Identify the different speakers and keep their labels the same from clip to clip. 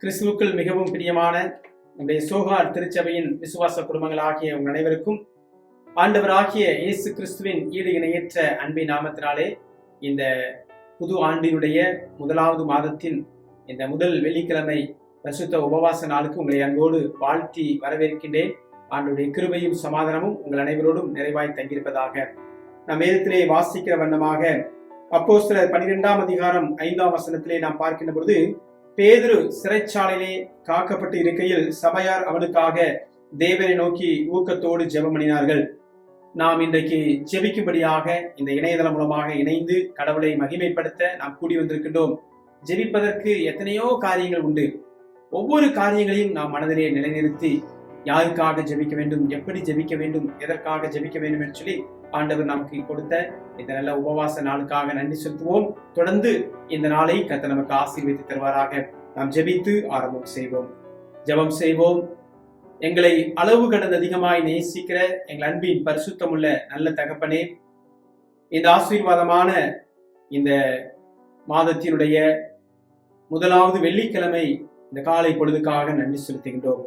Speaker 1: கிறிஸ்துவுக்குள் மிகவும் பிரியமான நம்முடைய சோகார் திருச்சபையின் விசுவாச குடும்பங்கள் ஆகிய உங்கள் அனைவருக்கும் ஆண்டவராகிய இயேசு கிறிஸ்துவின் ஈடு இணையற்ற அன்பின் நாமத்தினாலே இந்த புது ஆண்டினுடைய முதலாவது மாதத்தின் இந்த முதல் வெள்ளிக்கிழமை பரிசுத்த உபவாச நாளுக்கு உங்களை அன்போடு வாழ்த்தி வரவேற்கின்றேன். ஆண்டுடைய கிருபையும் சமாதானமும் உங்கள் அனைவரோடும் நிறைவாய் தங்கியிருப்பதாக. நம் வேதத்திலே வாசிக்கிற வண்ணமாக அப்போஸ்தலர் 12ஆம் அதிகாரம் 5ஆம் வசனத்திலே நாம் பார்க்கின்ற பொழுது, பேதுரு சிறைச்சாலையிலே காக்கப்பட்டு இருக்கையில் சபையார் அவனுக்காக தேவனை நோக்கி ஊக்கத்தோடு ஜெபம் பண்ணினார்கள். நாம் இன்றைக்கு ஜெபிக்கும்படியாக இந்த இணையதளம் மூலமாக இணைந்து கடவுளை மகிமைப்படுத்த நாம் கூடி வந்திருக்கின்றோம். ஜெபிப்பதற்கு எத்தனையோ காரியங்கள் உண்டு. ஒவ்வொரு காரியங்களையும் நாம் மனதிலே நிலைநிறுத்தி யாருக்காக ஜெபிக்க வேண்டும், எப்படி ஜெபிக்க வேண்டும், எதற்காக ஜெபிக்க வேண்டும் என்று சொல்லி ஆண்டவர் நமக்கு கொடுத்த இந்த நல்ல உபவாச நாளுக்காக நன்றி செலுத்துவோம். தொடர்ந்து இந்த நாளை கர்த்தர் நமக்கு ஆசீர்வதித்து தருவாராக. நாம் ஜெபித்து ஆரம்பம் செய்வோம். ஜெபம் செய்வோம். எங்களை அளவு கடந்து அதிகமாய் நேசிக்கிற எங்கள் அன்பின் பரிசுத்தமுள்ள நல்ல தகப்பனே, இந்த ஆசீர்வாதமான இந்த மாதத்தினுடைய முதலாவது வெள்ளிக்கிழமை இந்த காலை பொழுதுக்காக நன்றி செலுத்துகின்றோம்.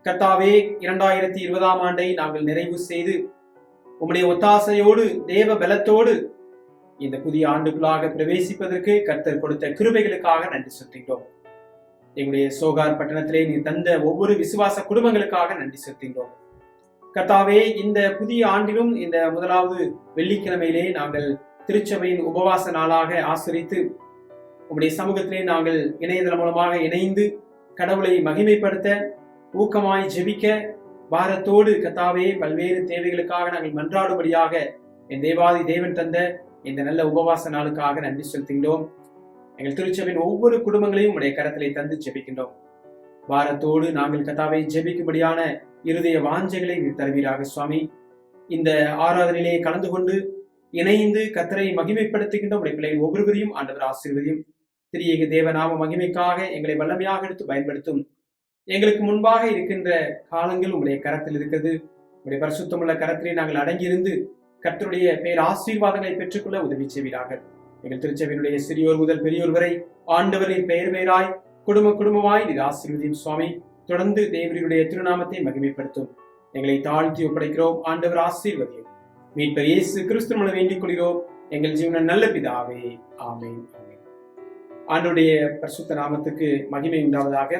Speaker 1: கர்த்தாவே, 2020ஆம் ஆண்டை நாங்கள் நிறைவு செய்து உம்முடைய ஒத்தாசையோடு தேவ பலத்தோடு இந்த புதிய ஆண்டுக்குள்ளாக பிரவேசிப்பதற்கு கர்த்தர் கொடுத்த கிருபைகளுக்காக நன்றி செலுத்துகிறோம். எங்களுடைய சோகார் பட்டணத்திலே நீ தந்த ஒவ்வொரு விசுவாச குடும்பங்களுக்காக நன்றி செலுத்துகிறோம். கர்த்தாவே, இந்த புதிய ஆண்டிலும் இந்த முதலாவது வெள்ளிக்கிழமையிலே நாங்கள் திருச்சபையின் உபவாச நாளாக ஆசரித்து உம்முடைய சமூகத்திலே நாங்கள் இணையதளம் மூலமாக இணைந்து கடவுளை மகிமைப்படுத்த ஊக்கமாய் ஜெபிக்க பாரத்தோடு கர்த்தாவே பல்வேறு தேவைகளுக்காக நாங்கள் மன்றாடும்படியாக என் தேவாதி தேவன் தந்த இந்த நல்ல உபவாச நாளுக்காக நன்றி செலுத்துகின்றோம். எங்கள் திருச்சபையின் ஒவ்வொரு குடும்பங்களையும் உடைய கரத்திலே தந்து ஜெபிக்கின்றோம். பாரத்தோடு நாங்கள் கர்த்தாவை ஜெபிக்கும்படியான இருதய வாஞ்சைகளை நீர் தருவீராக சுவாமி. இந்த ஆராதனையிலே கலந்து கொண்டு இணைந்து கர்த்தரை மகிமைப்படுத்துகின்ற உடைய பிள்ளைகள் ஒவ்வொருவரையும் ஆண்டவர் ஆசீர்வதியும். திரியேக தேவநாம மகிமைக்காக எங்களை வல்லமையாக எடுத்து பயன்படுத்தும். எங்களுக்கு முன்பாக இருக்கின்ற காலங்கள் உங்களுடைய கரத்தில் இருக்கிறது. உங்களுடைய பரிசுத்தமுள்ள கரத்திலே நாங்கள் அடங்கியிருந்து கர்த்தருடைய பேர் ஆசீர்வாதங்களை பெற்றுக்கொள்ள உதவி செய்வீராக. எங்கள் திருச்சபையினுடைய சிறியோர் முதல் பெரியோர் வரை ஆண்டவரின் பெயர் பெயராய் குடும்பமாய் நீர் ஆசீர்வதியும் சுவாமி. தொடர்ந்து தேவனுடைய திருநாமத்தை மகிமைப்படுத்தும். எங்களை தாழ்த்தி ஒப்படைக்கிறோம். ஆண்டவர் ஆசீர்வதியும். மீட்பர் இயேசு கிறிஸ்து மூலம் வேண்டிக் கொள்கிறோம் எங்கள் ஜீவன நல்ல பிதாவே, ஆமென். ஆண்டவருடைய பரிசுத்த நாமத்துக்கு மகிமை உண்டாவதாக.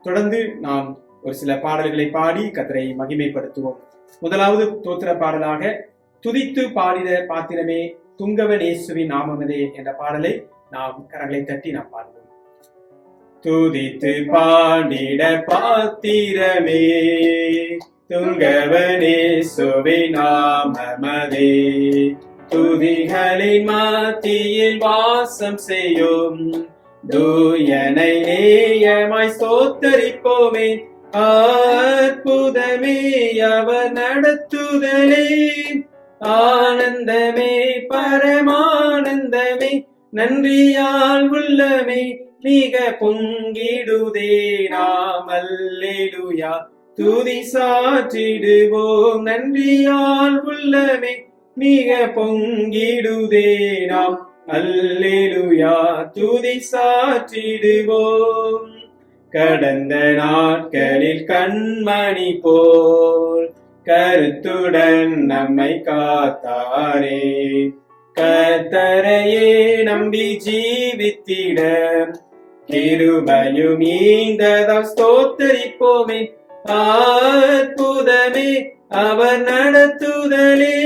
Speaker 1: தொடர்ந்து நாம் ஒரு சில பாடல்களை பாடி கர்த்தரை மகிமைப்படுத்துவோம். முதலாவது தோத்திர பாடலாக துதித்து பாடிட பாத்திரமே துங்கவன் இயேசுவின் நாமமதே என்ற பாடலை நாம் கரங்களை தட்டி நாம் பாடுவோம். துதித்து பாடிட பாத்திரமே துங்கவன் இயேசுவின் நாமமதே, துதிகளின் மத்தியில் வாசம் செய்யும் தூயனை நேயமாய் ஸ்தோத்தரிப்போமே. அற்புதமே அவர் நடத்துதலே, ஆனந்தமே பரமானந்தமே, நன்றியால் உள்ளமே மிக பொங்கிடுதே. நாம் அல்லேலூயா துதி சாற்றிடுவோம். நன்றியால் உள்ளமே மிக பொங்கிடுதே. நாம் அல்லேலூயா துதி சாற்றிடுவோம். கடந்த நாட்களில் கண்மணி போல் கருத்துடன் நம்மை காத்தாரே, கர்த்தரையே நம்பி ஜீவித்திட கிருபையும் ஈந்ததால் ஸ்தோத்தரிப்போமே. அற்புதமே அவர் நடத்துதலே,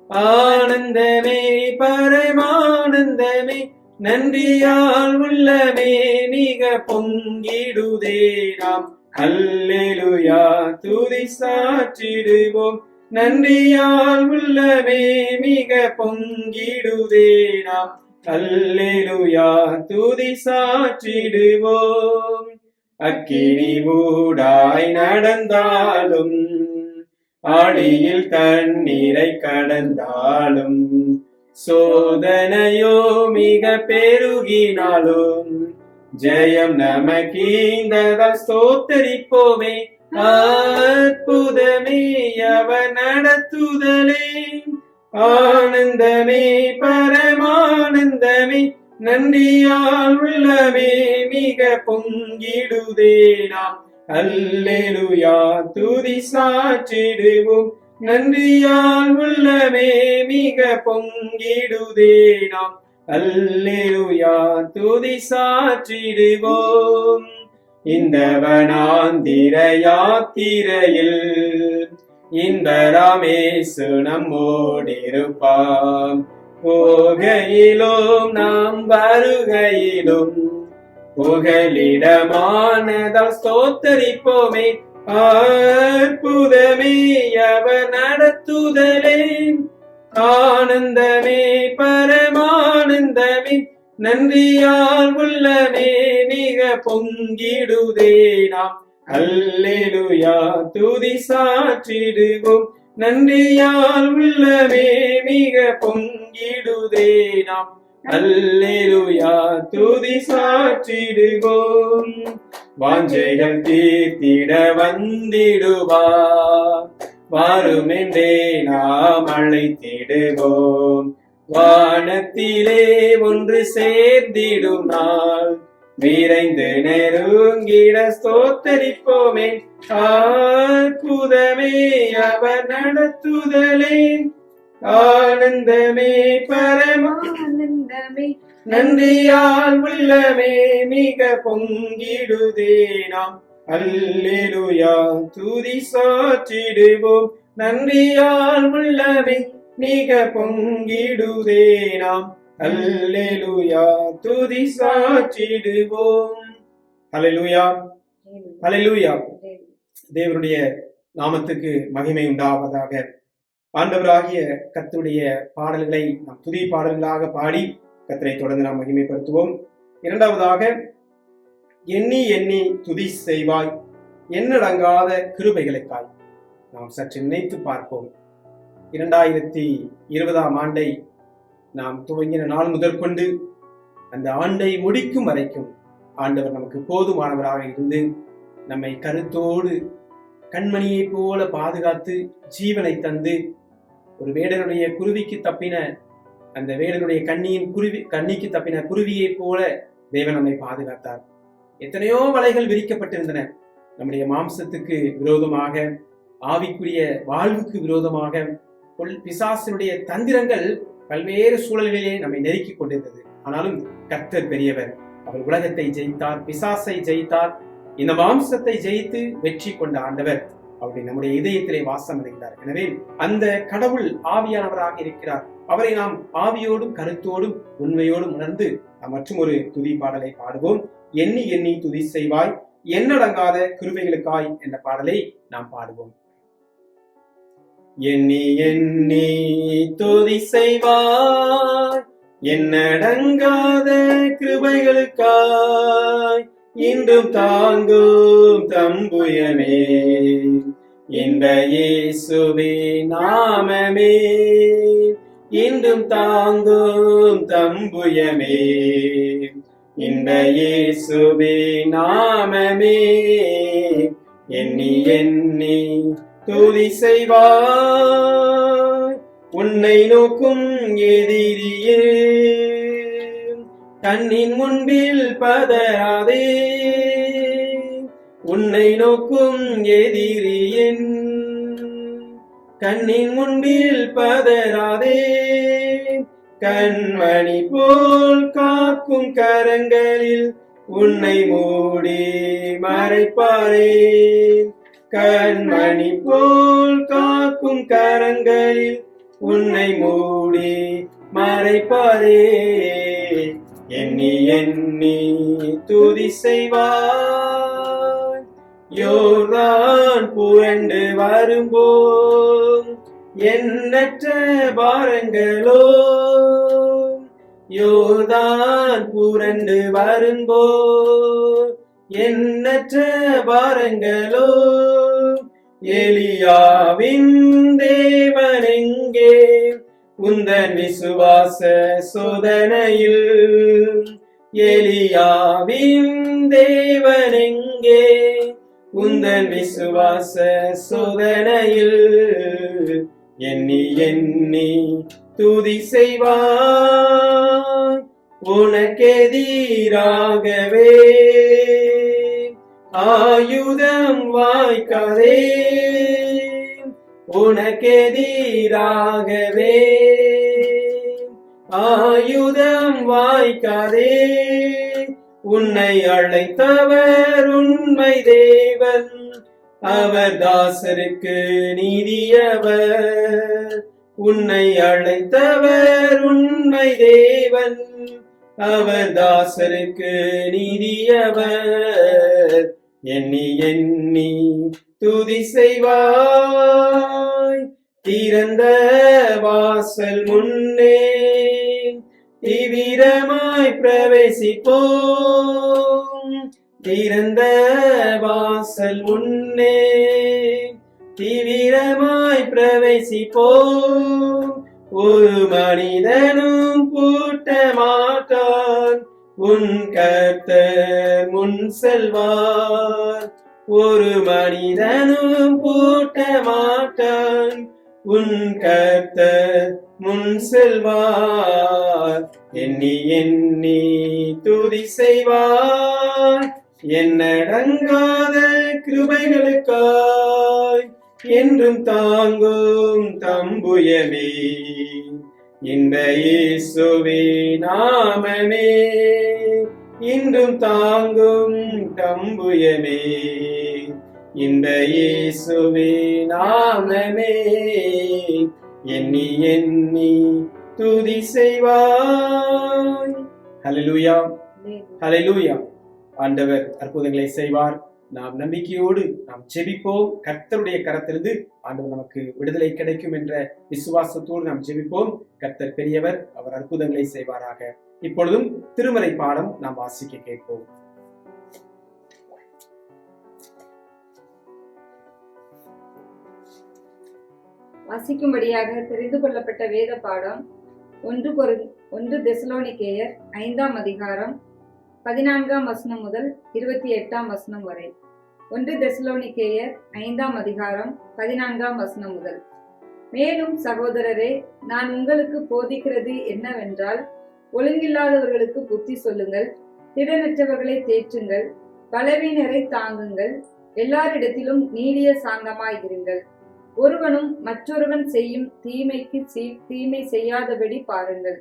Speaker 1: ஆனந்தமே பரமானந்தமே, நன்றியால் உள்ளமே மிக பொங்கிடுதே. நாம் அல்லேலூயா துதி சாற்றிடுவோம். நன்றியால் உள்ளமே மிக பொங்கிடுதே. நாம் அல்லேலூயா துதி சாற்றிடுவோம். அக்கினி ஊடாய் நடந்தாலும் ஆழியில் தண்ணீரை கடந்தாலும், சோதனையோ மிக பெருகினாலும் ஜெயம் நமக்கீந்ததால் ஸ்தோத்தரிப்போமே. அற்புதமே அவர் நடத்துதலே, ஆனந்தமே பரமானந்தமே, நன்றியால் உள்ளமே மிக பொங்கிடுதே நாம் அல்லேலூயா துதி சாற்றிடுவோம். நன்றியால் உள்ளமே மிக பொங்கிடுதே நாம் அல்லேலூயா துதி சாற்றிடுவோம். இந்த வனாந்திர யாத்திரையில் இன்பராமேசு நம்மோடிருப்பாம். போகையிலும் நாம் வருகையிலும் புகலிடமானதால் ஸ்தோத்தரிப்போமே. அற்புதமே அவர் நடத்துதலே, ஆனந்தமே பரமானந்தமே. நன்றியால் உள்ளமே மிக பொங்கிடுதே நாம் அல்லேலூயா துதி சாற்றிடுவோம். நன்றியால் உள்ளமே மிக பொங்கிடுதே நாம் அல்லேலூயா துதி சாற்றிடுவோம். வாஞ்சைகள் தீர்த்திட வந்திடுவார், வாருமென்றே நாம் அழைத்திடுவோம். வானத்திலே ஒன்று சேர்ந்திடும் நாள் விரைந்து நெருங்கிட ஸ்தோத்தரிப்போமே. அற்புதமே அவர் நடத்துதலே, ஆனந்தமே பரமானந்தமே. நன்றியால் உள்ளமே மிக பொங்கிடுதே நாம் அல்லேலூயா துதி சாற்றிடுவோம். நன்றியால் உள்ளமே மிக பொங்கிடுதே நாம் அல்லேலூயா துதி சாற்றிடுவோம். ஹல்லேலூயா, ஹல்லேலூயா. தேவனுடைய நாமத்துக்கு மகிமை உண்டாவதாக. ஆண்டவராகிய கர்த்தருடைய பாடல்களை நாம் துதி பாடல்களாக பாடி கர்த்தரை தொடர்ந்து நாம் மகிமைப்படுத்துவோம். இரண்டாவதாக, எண்ணி எண்ணி துதி செய்வாய் எண்ணடங்காத கிருபைகளுக்காய். நாம் சற்று நினைத்து பார்ப்போம். 2020ஆம் ஆண்டை நாம் துவங்கின நாள் முதற்கொண்டு அந்த ஆண்டை முடிக்கும் வரைக்கும் ஆண்டவர் நமக்கு போதுமானவராக இருந்து நம்மை கருத்தோடு கண்மணியை போல பாதுகாத்து ஜீவனை தந்து, ஒரு வேடனுடைய குருவிக்கு தப்பின அந்த வேடனுடைய கண்ணிக்கு தப்பின குருவியை போல தேவன் நம்மை பாதுகாத்தார். எத்தனையோ வலைகள் விரிக்கப்பட்டிருந்தன. நம்முடைய மாம்சத்துக்கு விரோதமாக, ஆவிக்குரிய வாழ்வுக்கு விரோதமாக பிசாசினுடைய தந்திரங்கள் பல்வேறு சூழல்களிலே நம்மை நெருக்கிக் கொண்டிருந்தது. ஆனாலும் கர்த்தர் பெரியவர். அவர் உலகத்தை ஜெயித்தார், பிசாசை ஜெயித்தார், இந்த மாம்சத்தை ஜெயித்து வெற்றி கொண்ட ஆண்டவர் அவருடைய நம்முடைய இதயத்திலே வாசம் அடைகிறார். எனவே அந்த கடவுள் ஆவியானவராக இருக்கிறார். அவரை நாம் ஆவியோடும் கருத்தோடும் உண்மையோடும் உணர்ந்து நாம் மற்றும் ஒரு துதி பாடலை பாடுவோம். எண்ணி எண்ணி துதி செய்வாய் எண்ணடங்காத கிருபைகளுக்காய் என்ற பாடலை நாம் பாடுவோம். எண்ணி எண்ணி துதி செய்வாய் எண்ணடங்காத கிருபைகளுக்காய், இன்றும் தாங்கும் தம்புயமே இந்த இயேசுவே நாமமே. இன்றும் தாங்கும் தம்புயமே இந்த இயேசுவே நாமமே. எண்ணி எண்ணி துதி செய்வாய் உன்னை நோக்கும் எதிரியே, கண்ணின் முன்பில் பதறாதே. உன்னை நோக்கும் எதிரியின் கண்ணின் முன்பில் பதறாதே. கண்மணி போல் காக்கும் கரங்களில் உன்னை மூடி மறைப்பாரே. கண்மணி போல் காக்கும் கரங்களில் உன்னை மூடி மறைப்பாரே. எண்ணி எண்ணி துதி செய்வாய் யோர்தான் புரண்டு வரும்போது எண்ணற்ற பாரங்களோ. யோர்தான் புரண்டு வரும்போது எண்ணற்ற பாரங்களோ. எலியாவின் தேவன் எங்கே உந்தன் விசுவாச சோதனையில். எலியாவின் தேவன் எங்கே உந்தன் விசுவாச சோதனையில். எண்ணி எண்ணி துதி செய்வாய் உனக்கெதிராகவே ஆயுதம் வாய்க்காதே, உனக்கெதிராகவே ஆயுதம் வாய்க்காதே. உன்னை அழைத்தவர் உண்மை தேவன், அவர் தாசருக்கு நீதியவர். உன்னை அழைத்தவர் உண்மை தேவன், அவர் தாசருக்கு நீதியவர். எண்ணி எண்ணி துதி செய்வாய், திறந்த வாசல் முன்னே தீவிரமாய் பிரவேசிப்போம். திறந்த வாசல் முன்னே தீவிரமாய் பிரவேசிப்போம். ஒரு மனிதனும் பூட்ட மாட்டான், உன் கர்த்தர் முன் செல்வார். ஒரு மனிதனும் பூட்ட மாட்டான், உன் கர்த்தர் முன் செல்வார். எண்ணி எண்ணி துதி செய்வார், எண்ணடங்காத கிருபைகளுக்காய் என்றும் தாங்கும் தம்புயமே. இந்த இயேசுவே நாமமே இன்றும் தாங்கும் தம்புயமே. இந்த இயேசுவே நாமமே எண்ணி எண்ணி துதி செய்வாய். ஹல்லேலூயா, ஹல்லேலூயா. ஆண்டவர் அற்புதங்களை செய்வார். நாம் நம்பிக்கையோடு நாம் ஜெபிப்போம். கர்த்தருடைய கரத்திலிருந்து ஆண்டவர் நமக்கு விடுதலை கிடைக்கும் என்ற விசுவாசத்தோடு நாம் ஜெபிப்போம். கர்த்தர் பெரியவர், அவர் அற்புதங்களை செய்வாராக. இப்பொழுதும் திருமறை பாடம் நாம் வாசிக்க கேட்போம்.
Speaker 2: வாசிக்கும்படியாக தெரிந்து கொள்ளப்பட்ட வேத பாடம் 1 தெசலோனிக்கேயர் 5ஆம் அதிகாரம் 14ஆம் வசனம் முதல் 28ஆம் வசனம் வரை. 1 தெசலோனிக்கேயர் 5ஆம் அதிகாரம் 14ஆம் வசனம் முதல். மேலும் சகோதரரே, நான் உங்களுக்கு போதிக்கிறது என்னவென்றால், ஒழுங்கில்லாதவர்களுக்கு புத்தி சொல்லுங்கள், திடனற்றவர்களை தேற்றுங்கள், பலவீனரை தாங்குங்கள், எல்லாரிடத்திலும் நீடிய சாந்தமாயிருங்கள். ஒருவனும் மற்றொருவன் செய்யும் தீமைக்கு தீமை செய்யாதபடி பாருங்கள்.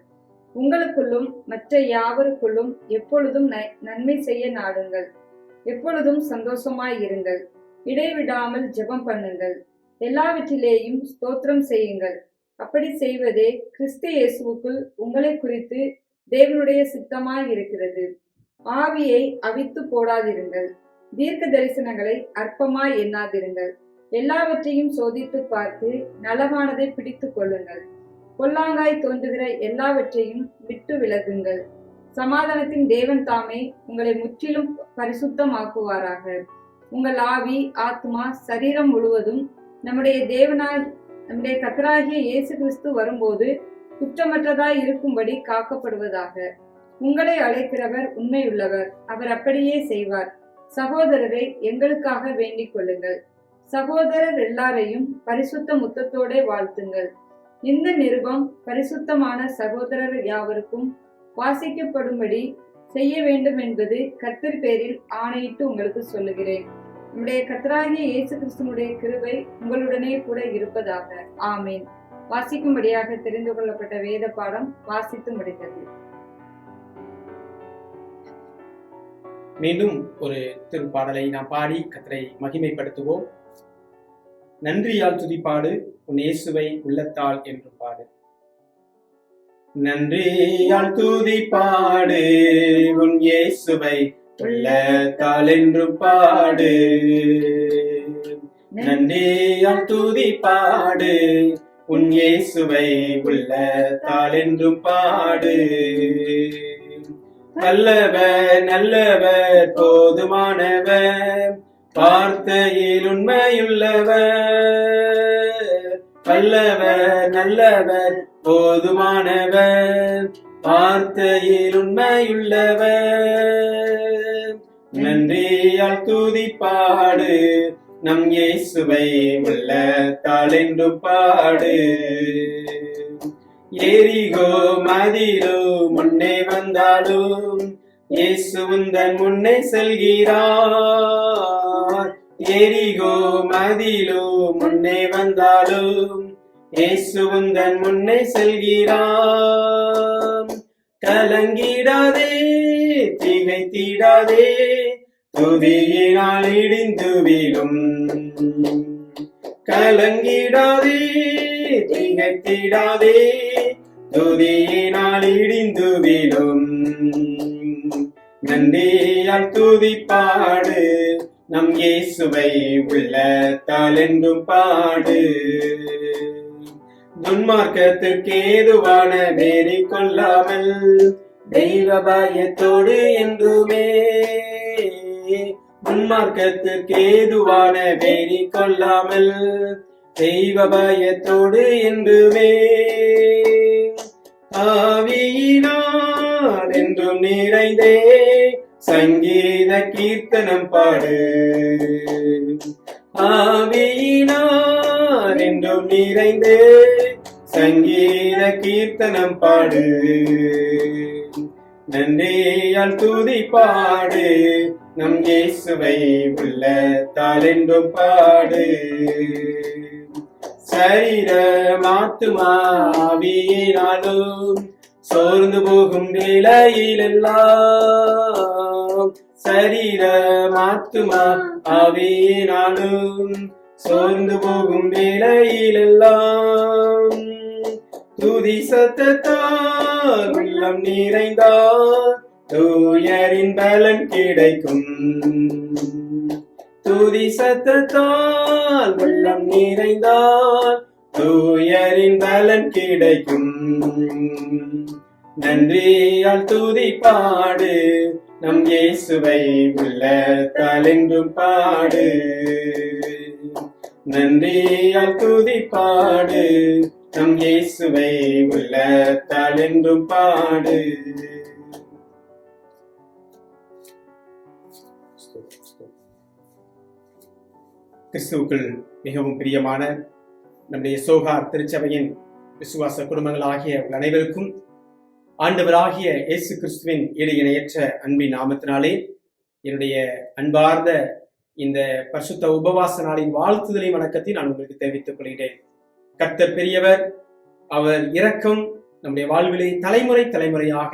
Speaker 2: உங்களுக்குள்ளும் மற்ற யாவருக்குள்ளும் எப்பொழுதும் நன்மை செய்ய நாடுங்கள். எப்பொழுதும் சந்தோஷமாயிருங்கள். இடைவிடாமல் ஜெபம் பண்ணுங்கள். எல்லாவற்றிலேயும் ஸ்தோத்திரம் செய்யுங்கள். அப்படி செய்வதே கிறிஸ்து இயேசுவுக்குள் உங்களை குறித்து தேவனுடைய சித்தமாயிருக்கிறது. ஆவியை அவித்து போடாதிருங்கள். தீர்க்க தரிசனங்களை அற்பமாய் எண்ணாதிருங்கள். எல்லாவற்றையும் சோதித்து பார்த்து நலமானதை பிடித்துக் கொள்ளுங்கள். பொல்லாங்காய் தோன்றுகிற எல்லாவற்றையும் விட்டு விலகுங்கள். சமாதானத்தின் தேவன் தாமே உங்களை முற்றிலும் பரிசுத்தமாக்குவாராக. உங்கள் ஆவி, ஆத்மா, சரீரம் முழுவதும் நம்முடைய கர்த்தராகிய இயேசு கிறிஸ்து வரும்போது குற்றமற்றதாய் இருக்கும்படி காக்கப்படுவதாக. உங்களை அழைக்கிறவர் உண்மையுள்ளவர், அவர் அப்படியே செய்வார். சகோதரரை எங்களுக்காக வேண்டிக் கொள்ளுங்கள். சகோதரர் எல்லாரையும் பரிசுத்த முத்தத்தோட வாழ்த்துங்கள். இந்த நிருபம் பரிசுத்தமான சகோதரர் யாவருக்கும் வாசிக்கப்படும்படி செய்ய வேண்டும் என்பது கர்த்தர் பேரில் ஆணையிட்டு உங்களுக்கு சொல்லுகிறேன். நம்முடைய கர்த்தராகிய இயேசு கிறிஸ்துவினுடைய கிருபை உங்களுடனே கூட இருப்பதாக. ஆமீன். வாசிக்கும்படியாக தெரிந்து கொள்ளப்பட்ட வேத பாடம் வாசித்து முடிந்தது.
Speaker 1: மீண்டும் ஒரு திருப்பாடலை நாம் பாடி கர்த்தரை மகிமைப்படுத்துவோம். நன்றியால் துதிப்பாடு, உன் இயேசுவை உள்ளத்தால் என்று பாடு. நன்றியால் துதிப்பாடு, உன் இயேசுவை உள்ளத்தால் என்று பாடு. நன்றியால் துதிப்பாடு, உன் இயேசுவை உள்ளத்தால் என்று பாடு. நல்லவர் நல்லவர் போதுமானவர், வார்த்தையில் உண்மையுள்ளவர். நல்லவர் நல்லவர் போதுமானவர், வார்த்தையில் உண்மையுள்ளவர். நன்றியால் துதிப்பாடு, நம் இயேசுவை உள்ளத்தால் என்று பாடு. எரிகோ மதிலோ முன்னே வந்தாலும் இயேசு உந்தன் முன்னே செல்கிறார். எரிகோ மதிலோ முன்னே வந்தாலும் இயேசு உந்தன் முன்னே செல்கிறார். கலங்கிடாதே, திகைத்திடாதே, துதியினால் இடிந்து வீழும். கலங்கிடாதே, திகைத்திடாதே, துதியினால் இடிந்து வீழும். நன்றியால் துதிப்பாடு, நம் இயேசுவை உள்ளத்தால் என்றும் பாடு. துன்மார்க்கத்திற்கு ஏதுவான வேறி கொள்ளாமல் தெய்வ பயத்தோடு என்றுமே. துன்மார்க்கத்திற்கு ஏதுவான வேறி கொள்ளாமல் தெய்வ பயத்தோடு என்றுமே. ஆவியினால் என்றும் நிறைந்தே சங்கீத கீர்த்தனம் பாடு. ஆவியினால் என்றும் நிறைந்தே சங்கீத கீர்த்தனம் பாடு. நன்றியால் துதி பாடு, நம் இயேசுவை உள்ளத்தால் என்றும் பாடு. சரீரம் ஆத்துமா ஆவியினாலும் சோர்ந்து போகும் வேளையிலெல்லாம். சரீரம் ஆத்துமா ஆவியினாலும் சோர்ந்து போகும் வேளையிலெல்லாம். துதி சத்தத்தால் உள்ளம் நிறைந்தால் தூயரின் பலன் கிடைக்கும். துதி சத்தத்தால் உள்ளம் நிறைந்தால் தூயரின் பலன் கிடைக்கும். நன்றியால் துதி பாடு, நம் இயேசுவை உள்ளத்தால் என்றும் பாடு. நன்றியால் துதி பாடு, நம் இயேசுவை உள்ளத்தால் என்றும் பாடு. கிறிஸ்துவுக்குள் மிகவும் பிரியமான நம்முடைய சோகார் திருச்சபையின் விசுவாச குடும்பங்கள் ஆகிய அனைவருக்கும் ஆண்டவராகிய இயேசு கிறிஸ்துவின் ஈடு இணையற்ற அன்பின் நாமத்தினாலே என்னுடைய அன்பார்ந்த இந்த பரிசுத்த உபவாச நாளின் வாழ்த்துதலை வணக்கத்தை நான் உங்களுக்கு தெரிவித்துக் கொள்கிறேன். கர்த்தர் பெரியவர், அவர் இரக்கம் நம்முடைய வாழ்விலே தலைமுறை தலைமுறையாக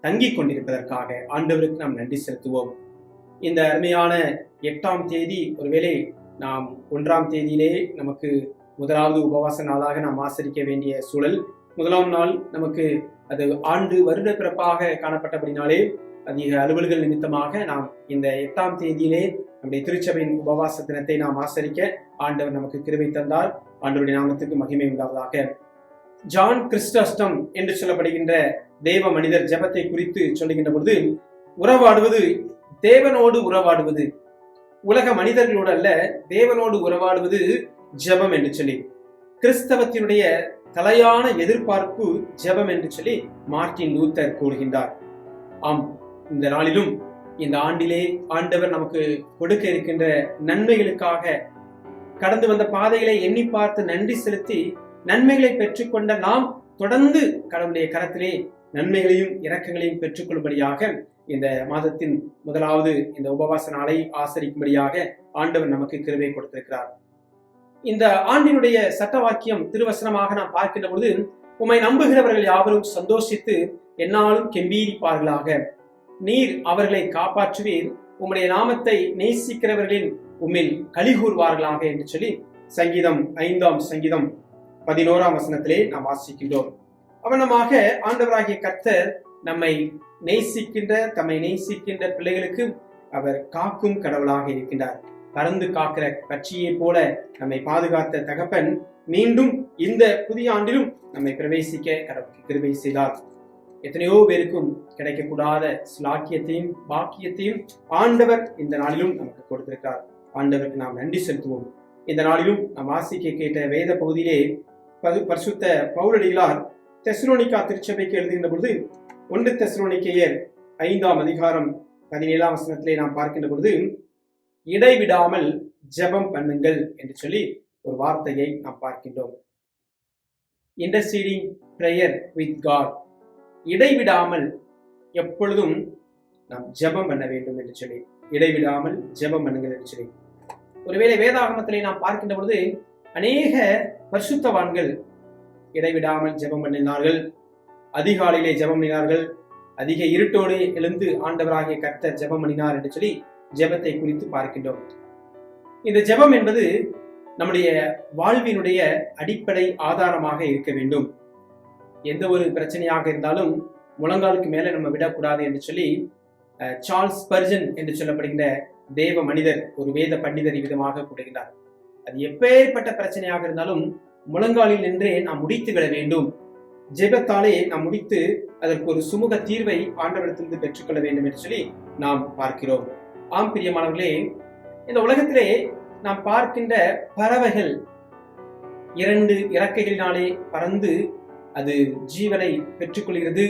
Speaker 1: தங்கிக் கொண்டிருப்பதற்காக ஆண்டவருக்கு நாம் நன்றி செலுத்துவோம். இந்த அருமையான 8ஆம் தேதி, ஒருவேளை நாம் 1ஆம் தேதியிலே நமக்கு முதலாவது உபவாச நாளாக நாம் ஆசரிக்க வேண்டிய சூழல். முதலாம் நாள் நமக்கு அது ஆண்டு வருட பிறப்பாக காணப்பட்டபடினாலே அதிக அலுவல்கள் நிமித்தமாக நாம் இந்த 8ஆம் தேதியிலே நம்முடைய திருச்சபையின் உபவாச தினத்தை நாம் ஆசரிக்க ஆண்டவர் நமக்கு கிருபை தந்தார். ஆண்டவருடைய நாமத்துக்கு மகிமை உண்டாவதாக. ஜான் கிறிஸ்டஸ்டம் என்று சொல்லப்படுகின்ற தேவ மனிதர் ஜெபத்தை குறித்து சொல்லுகின்ற பொழுது, உறவாடுவது தேவனோடு உறவாடுவது, உலக மனிதர்களோடு அல்ல, தேவனோடு உறவாடுவது ஜெபம் என்று சொல்லி, கிறிஸ்தவத்தினுடைய தலையான எதிர்பார்ப்பு ஜெபம் என்று சொல்லி மார்ட்டின் லூத்தர் கூறுகின்றார். ஆம், இந்த நாளிலும் இந்த ஆண்டிலே ஆண்டவர் நமக்கு கொடுக்க இருக்கின்ற நன்மைகளுக்காக கடந்து வந்த பாதைகளை எண்ணி பார்த்து நன்றி செலுத்தி நன்மைகளை பெற்றுக்கொண்ட நாம் தொடர்ந்து கடவுளுடைய கரத்திலே நன்மைகளையும் இரக்கங்களையும் பெற்றுக்கொள்ளும்படியாக இந்த மாதத்தின் முதலாவது இந்த உபவாச நாளை ஆசரிக்கும்படியாக ஆண்டவர் நமக்கு கிருபை கொடுத்திருக்கிறார். இந்த ஆண்டினுடைய சட்ட வாக்கியம் திருவசனமாக நாம் பார்க்கின்ற பொழுது, உம்மை நம்புகிறவர்கள் யாவரும் சந்தோஷித்து என்னாலும் கெம்பீரிப்பார்களாக, நீர் அவர்களை காப்பாற்றுவீர், உம்முடைய நாமத்தை நேசிக்கிறவர்களின் உம்மில் கலிகூர்வார்களாக என்று சொல்லி சங்கீதம் 5ஆம் சங்கீதம் 11ஆம் வசனத்திலே நாம் வாசிக்கின்றோம். அவனமாக ஆண்டவராகிய கர்த்தர் நம்மை நேசிக்கின்ற, தம்மை நேசிக்கின்ற பிள்ளைகளுக்கு அவர் காக்கும் கடவுளாக இருக்கின்றார். பறந்து காக்கிற பட்சியை போல நம்மை பாதுகாத்த தகப்பன் மீண்டும் இந்த புதிய ஆண்டிலும் நம்மை பிரவேசிக்க கடவுளுக்கு கிருபை செய்தார். எத்தனையோ பேருக்கும் கிடைக்கக்கூடாத ஸ்லாக்கியத்தையும் பாக்கியத்தையும் ஆண்டவர் இந்த நாளிலும் நமக்கு கொடுத்திருக்கிறார். ஆண்டவருக்கு நாம் நன்றி செலுத்துவோம். இந்த நாளிலும் நாம் வாசிக்க கேட்ட வேத பகுதியிலே பரிசுத்த பவுலடிகளார் தெசலோனிக்கா திருச்சபைக்கு எழுதுகின்ற பொழுது 1 தெசலோனிக்கேயர் 5ஆம் அதிகாரம் 17ஆம் வசனத்திலே நாம் பார்க்கின்ற பொழுது, இடைவிடாமல் ஜெபம் பண்ணுங்கள் என்று சொல்லி ஒரு வார்த்தையை நாம் பார்க்கின்றோம். Interceding prayer with God. இடைவிடாமல் எப்பொழுதும் நாம் ஜெபம் பண்ண வேண்டும் என்று சொல்லி, இடைவிடாமல் ஜெபம் பண்ணுங்கள் என்று சொல்லி. ஒருவேளை வேதாகமத்திலே நாம் பார்க்கின்ற பொழுது அநேக பரிசுத்தவான்கள் இடைவிடாமல் ஜெபம் பண்ணினார்கள், அதிகாலையிலே ஜெபம் பண்ணினார்கள், அதிக இருட்டோடு எழுந்து ஆண்டவராகிய கர்த்தர் ஜெபம் பண்ணினார் என்று சொல்லி ஜெபத்தை குறித்து பார்க்கின்றோம். இந்த ஜெபம் என்பது நம்முடைய வாழ்வினுடைய அடிப்படை ஆதாரமாக இருக்க வேண்டும். எந்த ஒரு பிரச்சனையாக இருந்தாலும் முழங்காலுக்கு மேல நம்ம விடக்கூடாது என்று சொல்லி சார்ல்ஸ் ஸ்பர்ஜன் என்று சொல்லப்படுகின்ற தேவ மனிதர், ஒரு வேத பண்டிதர் விதமாக கூறுகிறார். அது எப்பேற்பட்ட பிரச்சனையாக இருந்தாலும் முழங்காலில் நின்றே நாம் முடித்து விட வேண்டும், ஜெபத்தாலே நாம் முடித்து அதற்கு ஒரு சுமூக தீர்வை ஆண்டவரிடத்திலிருந்து பெற்றுக்கொள்ள வேண்டும் என்று சொல்லி நாம் பார்க்கிறோம். ஆம் பிரியமானவர்களே, இந்த உலகத்திலே நாம் பார்க்கின்ற பறவைகள் 2 இறக்கைகளினாலே பறந்து அது ஜீவனை பெற்றுக்கொள்கிறது,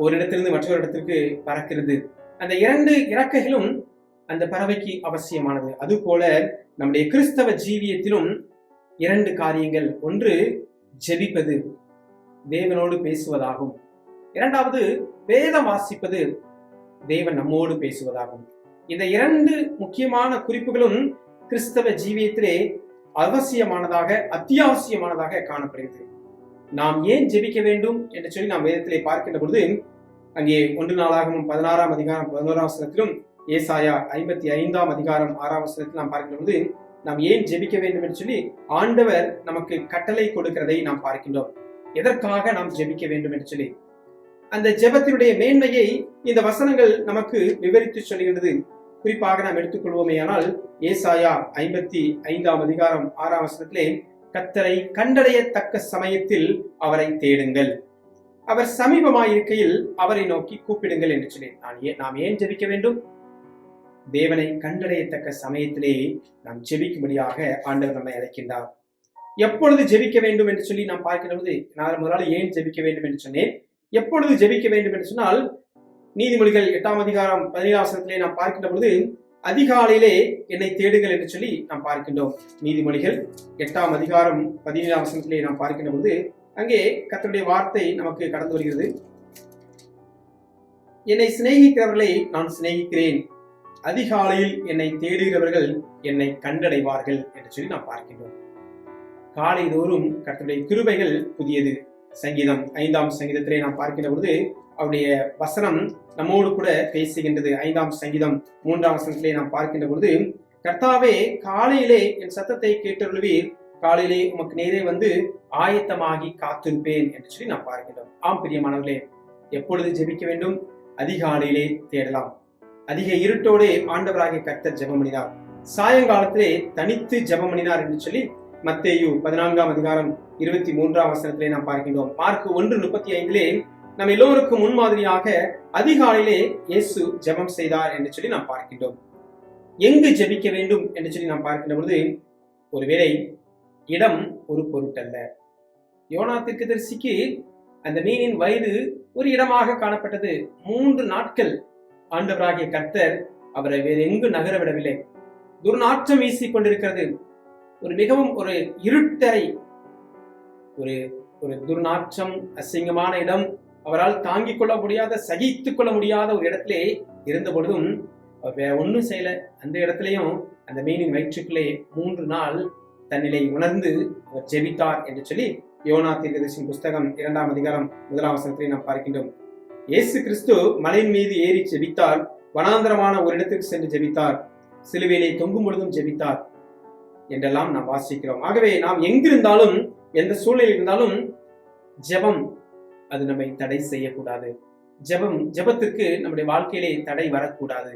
Speaker 1: ஒரு இடத்திலிருந்து மற்றொரு இடத்திற்கு பறக்கிறது. அந்த 2 இறக்கைகளும் அந்த பறவைக்கு அவசியமானது. அதுபோல நம்முடைய கிறிஸ்தவ ஜீவியத்திலும் 2 காரியங்கள். ஒன்று ஜெபிப்பது, தேவனோடு பேசுவதாகும். 2வது வேதம் வாசிப்பது, தேவன் நம்மோடு பேசுவதாகும். இந்த 2 முக்கியமான குறிப்புகளும் கிறிஸ்தவ ஜீவியத்திலே அவசியமானதாக, அத்தியாவசியமானதாக காணப்படுகிறது. நாம் ஏன் ஜெபிக்க வேண்டும் என்று சொல்லி நாம் வேதத்திலே பார்க்கின்ற பொழுது, அங்கே 1 நாளாகமம் 16ஆம் அதிகாரம் 11ஆம் வசனத்திலும் ஏசாயா 55ஆம் அதிகாரம் 6ஆம் வசனத்தில் நாம் பார்க்கின்ற பொழுது நாம் ஏன் ஜெபிக்க வேண்டும் என்று சொல்லி ஆண்டவர் நமக்கு கட்டளை கொடுக்கிறதை நாம் பார்க்கின்றோம். எதற்காக நாம் ஜெபிக்க வேண்டும் என்று சொல்லி அந்த ஜெபத்தினுடைய மேன்மையை இந்த வசனங்கள் நமக்கு விவரித்து சொல்கின்றது. குறிப்பாக நாம் எடுத்துக்கொள்வோமேயானால் ஏசாயா 55ஆம் அதிகாரம் 6ஆம் வசனத்திலே, கர்த்தரை கண்டடையத்தக்க சமயத்தில் அவரை தேடுங்கள், அவர் சமீபமாயிருக்கையில் அவரை நோக்கி கூப்பிடுங்கள் என்று சொல்லி நாம் ஏன் ஜெபிக்க வேண்டும்? தேவனை கண்டடையத்தக்க சமயத்திலே நாம் ஜெபிக்கும்படியாக ஆண்டவர் நம்மை அழைக்கின்றார். எப்பொழுது ஜெபிக்க வேண்டும் என்று சொல்லி நாம் பார்க்கிறது. நான் முதலாளி ஏன் ஜெபிக்க வேண்டும் என்று சொன்னேன். எப்பொழுது ஜெபிக்க வேண்டும் என்று சொன்னால், நீதிமொழிகள் 8ஆம் அதிகாரம் 17ஆம் வசனத்திலே நாம் பார்க்கின்ற பொழுது, அதிகாலையிலே என்னை தேடுங்கள் என்று சொல்லி நாம் பார்க்கின்றோம். நீதிமொழிகள் 8ஆம் அதிகாரம் 17ஆம் வசனத்திலே நாம் பார்க்கின்ற பொழுது அங்கே கர்த்தருடைய வார்த்தை நமக்கு கடந்து வருகிறது. என்னை சிநேகிக்கிறவர்களை நான் சிநேகிக்கிறேன், அதிகாலையில் என்னை தேடுகிறவர்கள் என்னை கண்டடைவார்கள் என்று சொல்லி நாம் பார்க்கின்றோம். காலை தோறும் கர்த்தருடைய கிருபைகள் புதியது. சங்கீதம் 5ஆம் சங்கீதத்திலே நாம் பார்க்கின்ற பொழுது அவருடைய வசனம் நம்மோடு கூட பேசுகின்றது. 5ஆம் சங்கீதம் 3ஆம் வசனத்திலே நாம் பார்க்கின்ற பொழுது, கர்த்தாவே காலையிலே என் சத்தத்தை கேட்டருளுவீர், காலையிலே உமக்கு நேரே வந்து ஆயத்தமாகி காத்திருப்பேன் என்று சொல்லி நாம் பார்க்கின்றோம். ஆம் பிரியமானவர்களே, எப்பொழுது ஜெபிக்க வேண்டும்? அதிகாலையிலே தேடலாம். அதிக இருட்டோடு ஆண்டவராகிய கர்த்தர் ஜெபம் பண்ணினார். சாயங்காலத்திலே தனித்து ஜெபம் பண்ணினார் என்று சொல்லி மத்தேயு 14ஆம் அதிகாரம் 23ஆம் வசனத்திலே நாம் பார்க்கின்றோம். மார்க் 1:35 நம் எல்லோருக்கும் முன்மாதிரியாக அதிகாலையிலே இயேசு ஜெபம் செய்தார் என்று சொல்லி நாம் பார்க்கின்றோம். எங்கு ஜெபிக்க வேண்டும் என்று சொல்லி நாம் பார்க்கின்ற பொழுது, ஒருவேளை இடம் ஒரு பொருட்டல்ல. யோனா தீர்க்கதரிசிக்கு அந்த மீனின் வயது ஒரு இடமாக காணப்பட்டது. 3 நாட்கள் ஆண்டவராகிய கர்த்தர் அவரை வேறு எங்கு நகர விடவில்லை. துர்நாற்றம் வீசிக் கொண்டிருக்கிறது. ஒரு மிகவும் ஒரு இருட்டறை, ஒரு துர்நாற்றம், அசிங்கமான இடம், அவரால் தாங்கிக் கொள்ள முடியாத, சகித்துக் கொள்ள முடியாத ஒரு இடத்திலே இருந்த பொழுதும் அவர் வேற ஒன்றும் செய்யல. அந்த இடத்திலையும் அந்த மீனின் வயிற்றுக்குள்ளே 3 நாள் தன்னிலை உணர்ந்து அவர் ஜெபித்தார் என்று சொல்லி யோனா தீர்க்கதரிசியின் புஸ்தகம் 2ஆம் அதிகாரம் 1ஆம் வசனத்திலே நாம் பார்க்கின்றோம். இயேசு கிறிஸ்து மலையின் மீது ஏறி ஜெபித்தார், வனாந்தரமான ஒரு இடத்துக்கு சென்று ஜெபித்தார், சிலுவையிலே தொங்கும் பொழுதும் ஜெபித்தார் என்றெல்லாம் நாம் வாசிக்கிறோம். ஆகவே நாம் எங்கிருந்தாலும், எந்த சூழ்நிலையில் இருந்தாலும் ஜெபம் அது நம்மை தடை செய்யக்கூடாது. ஜெபத்திற்கு நம்முடைய வாழ்க்கையிலே தடை வரக்கூடாது.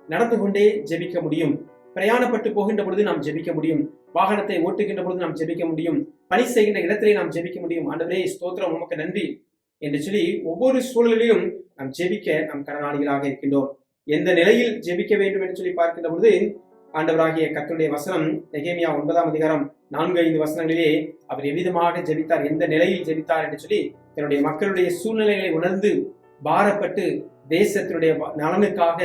Speaker 1: நடந்து கொண்டே ஜெபிக்க முடியும். பிரயாணப்பட்டு போகின்ற பொழுது நாம் ஜெபிக்க முடியும். வாகனத்தை ஓட்டுகின்ற பொழுது நாம் ஜெபிக்க முடியும். பணி செய்கின்ற இடத்திலே நாம் ஜெபிக்க முடியும். ஆண்டவரே ஸ்தோத்திரம், உமக்கு நன்றி என்று சொல்லி ஒவ்வொரு சூழலிலும் நாம் ஜெபிக்க நாம் கடனாளிகளாக இருக்கின்றோம். எந்த நிலையில் ஜெபிக்க வேண்டும் என்று சொல்லி பார்க்கின்ற பொழுது, ஆண்டவராகிய கர்த்தருடைய வசனம் நெகேமியா 9ஆம் அதிகாரம் 4-5 வசனங்களிலே அவர் எவ்விதமாக ஜெபித்தார், எந்த நிலையில் ஜெபித்தார் என்று சொல்லி தன்னுடைய மக்களுடைய சூழ்நிலைகளை உணர்ந்து பாரப்பட்டு தேசத்தினுடைய நலனுக்காக,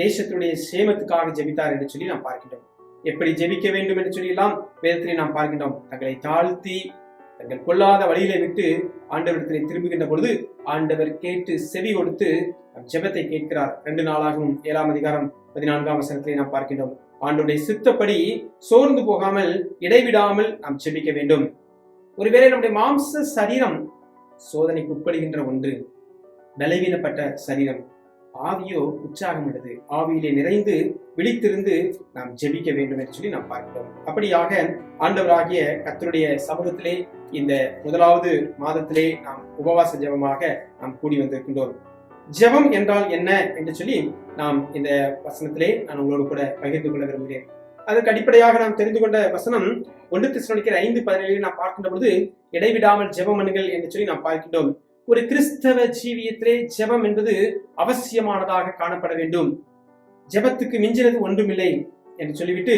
Speaker 1: தேசத்தினுடைய சேமத்துக்காக ஜெபித்தார் என்று சொல்லி நாம் பார்க்கின்றோம். எப்படி ஜெபிக்க வேண்டும் என்று சொல்லி எல்லாம் வேதத்திலே நாம் பார்க்கின்றோம். தங்களை தாழ்த்தி தங்கள் கொள்ளாத வழியிலே விட்டு ஆண்டவரிடத்திலே திரும்புகின்ற பொழுது ஆண்டவர் கேட்டு செவி கொடுத்து ஜெபத்தை கேட்கிறார். 2 நாளாகவும் 7ஆம் அதிகாரம் 14ஆம் வசனத்திலே நாம் பார்க்கின்றோம். ஆண்டவருடைய சித்தப்படி சோர்ந்து போகாமல் இடைவிடாமல் நாம் ஜெபிக்க வேண்டும். ஒருவேளை நம்முடைய மாம்ச சரீரம் சோதனைக்கு உட்படுகின்ற ஒன்று, பலவீனப்பட்ட சரீரம். ஆவியோ உற்சாகம் உள்ளது, ஆவியிலே நிறைந்து விழித்திருந்து நாம் ஜெபிக்க வேண்டும் என்று சொல்லி நாம் பார்க்கிறோம். அப்படியாக ஆண்டவராகிய கர்த்தருடைய சமூகத்திலே இந்த 1வது மாதத்திலே நாம் உபவாச ஜெபமாக நாம் கூடி வந்திருக்கின்றோம். ஜெபம் என்றால் என்ன என்று சொல்லி நாம் இந்த வசனத்திலே நான் உங்களோடு கூட பகிர்ந்து கொள்ள விரும்புகிறேன். அதற்கு அடிப்படையாக நாம் தெரிந்து கொண்ட வசனம் 1 தெசலோனிக்கர் 5:17 நாம் பார்க்கின்ற பொழுது இடைவிடாமல் ஜெபம் பண்ணுங்கள் என்று சொல்லி நாம் பார்க்கின்றோம். ஒரு கிறிஸ்தவ ஜீவியத்திலே ஜெபம் என்பது அவசியமானதாக காணப்பட வேண்டும். ஜெபத்துக்கு மிஞ்சினது ஒன்றுமில்லை என்று சொல்லிவிட்டு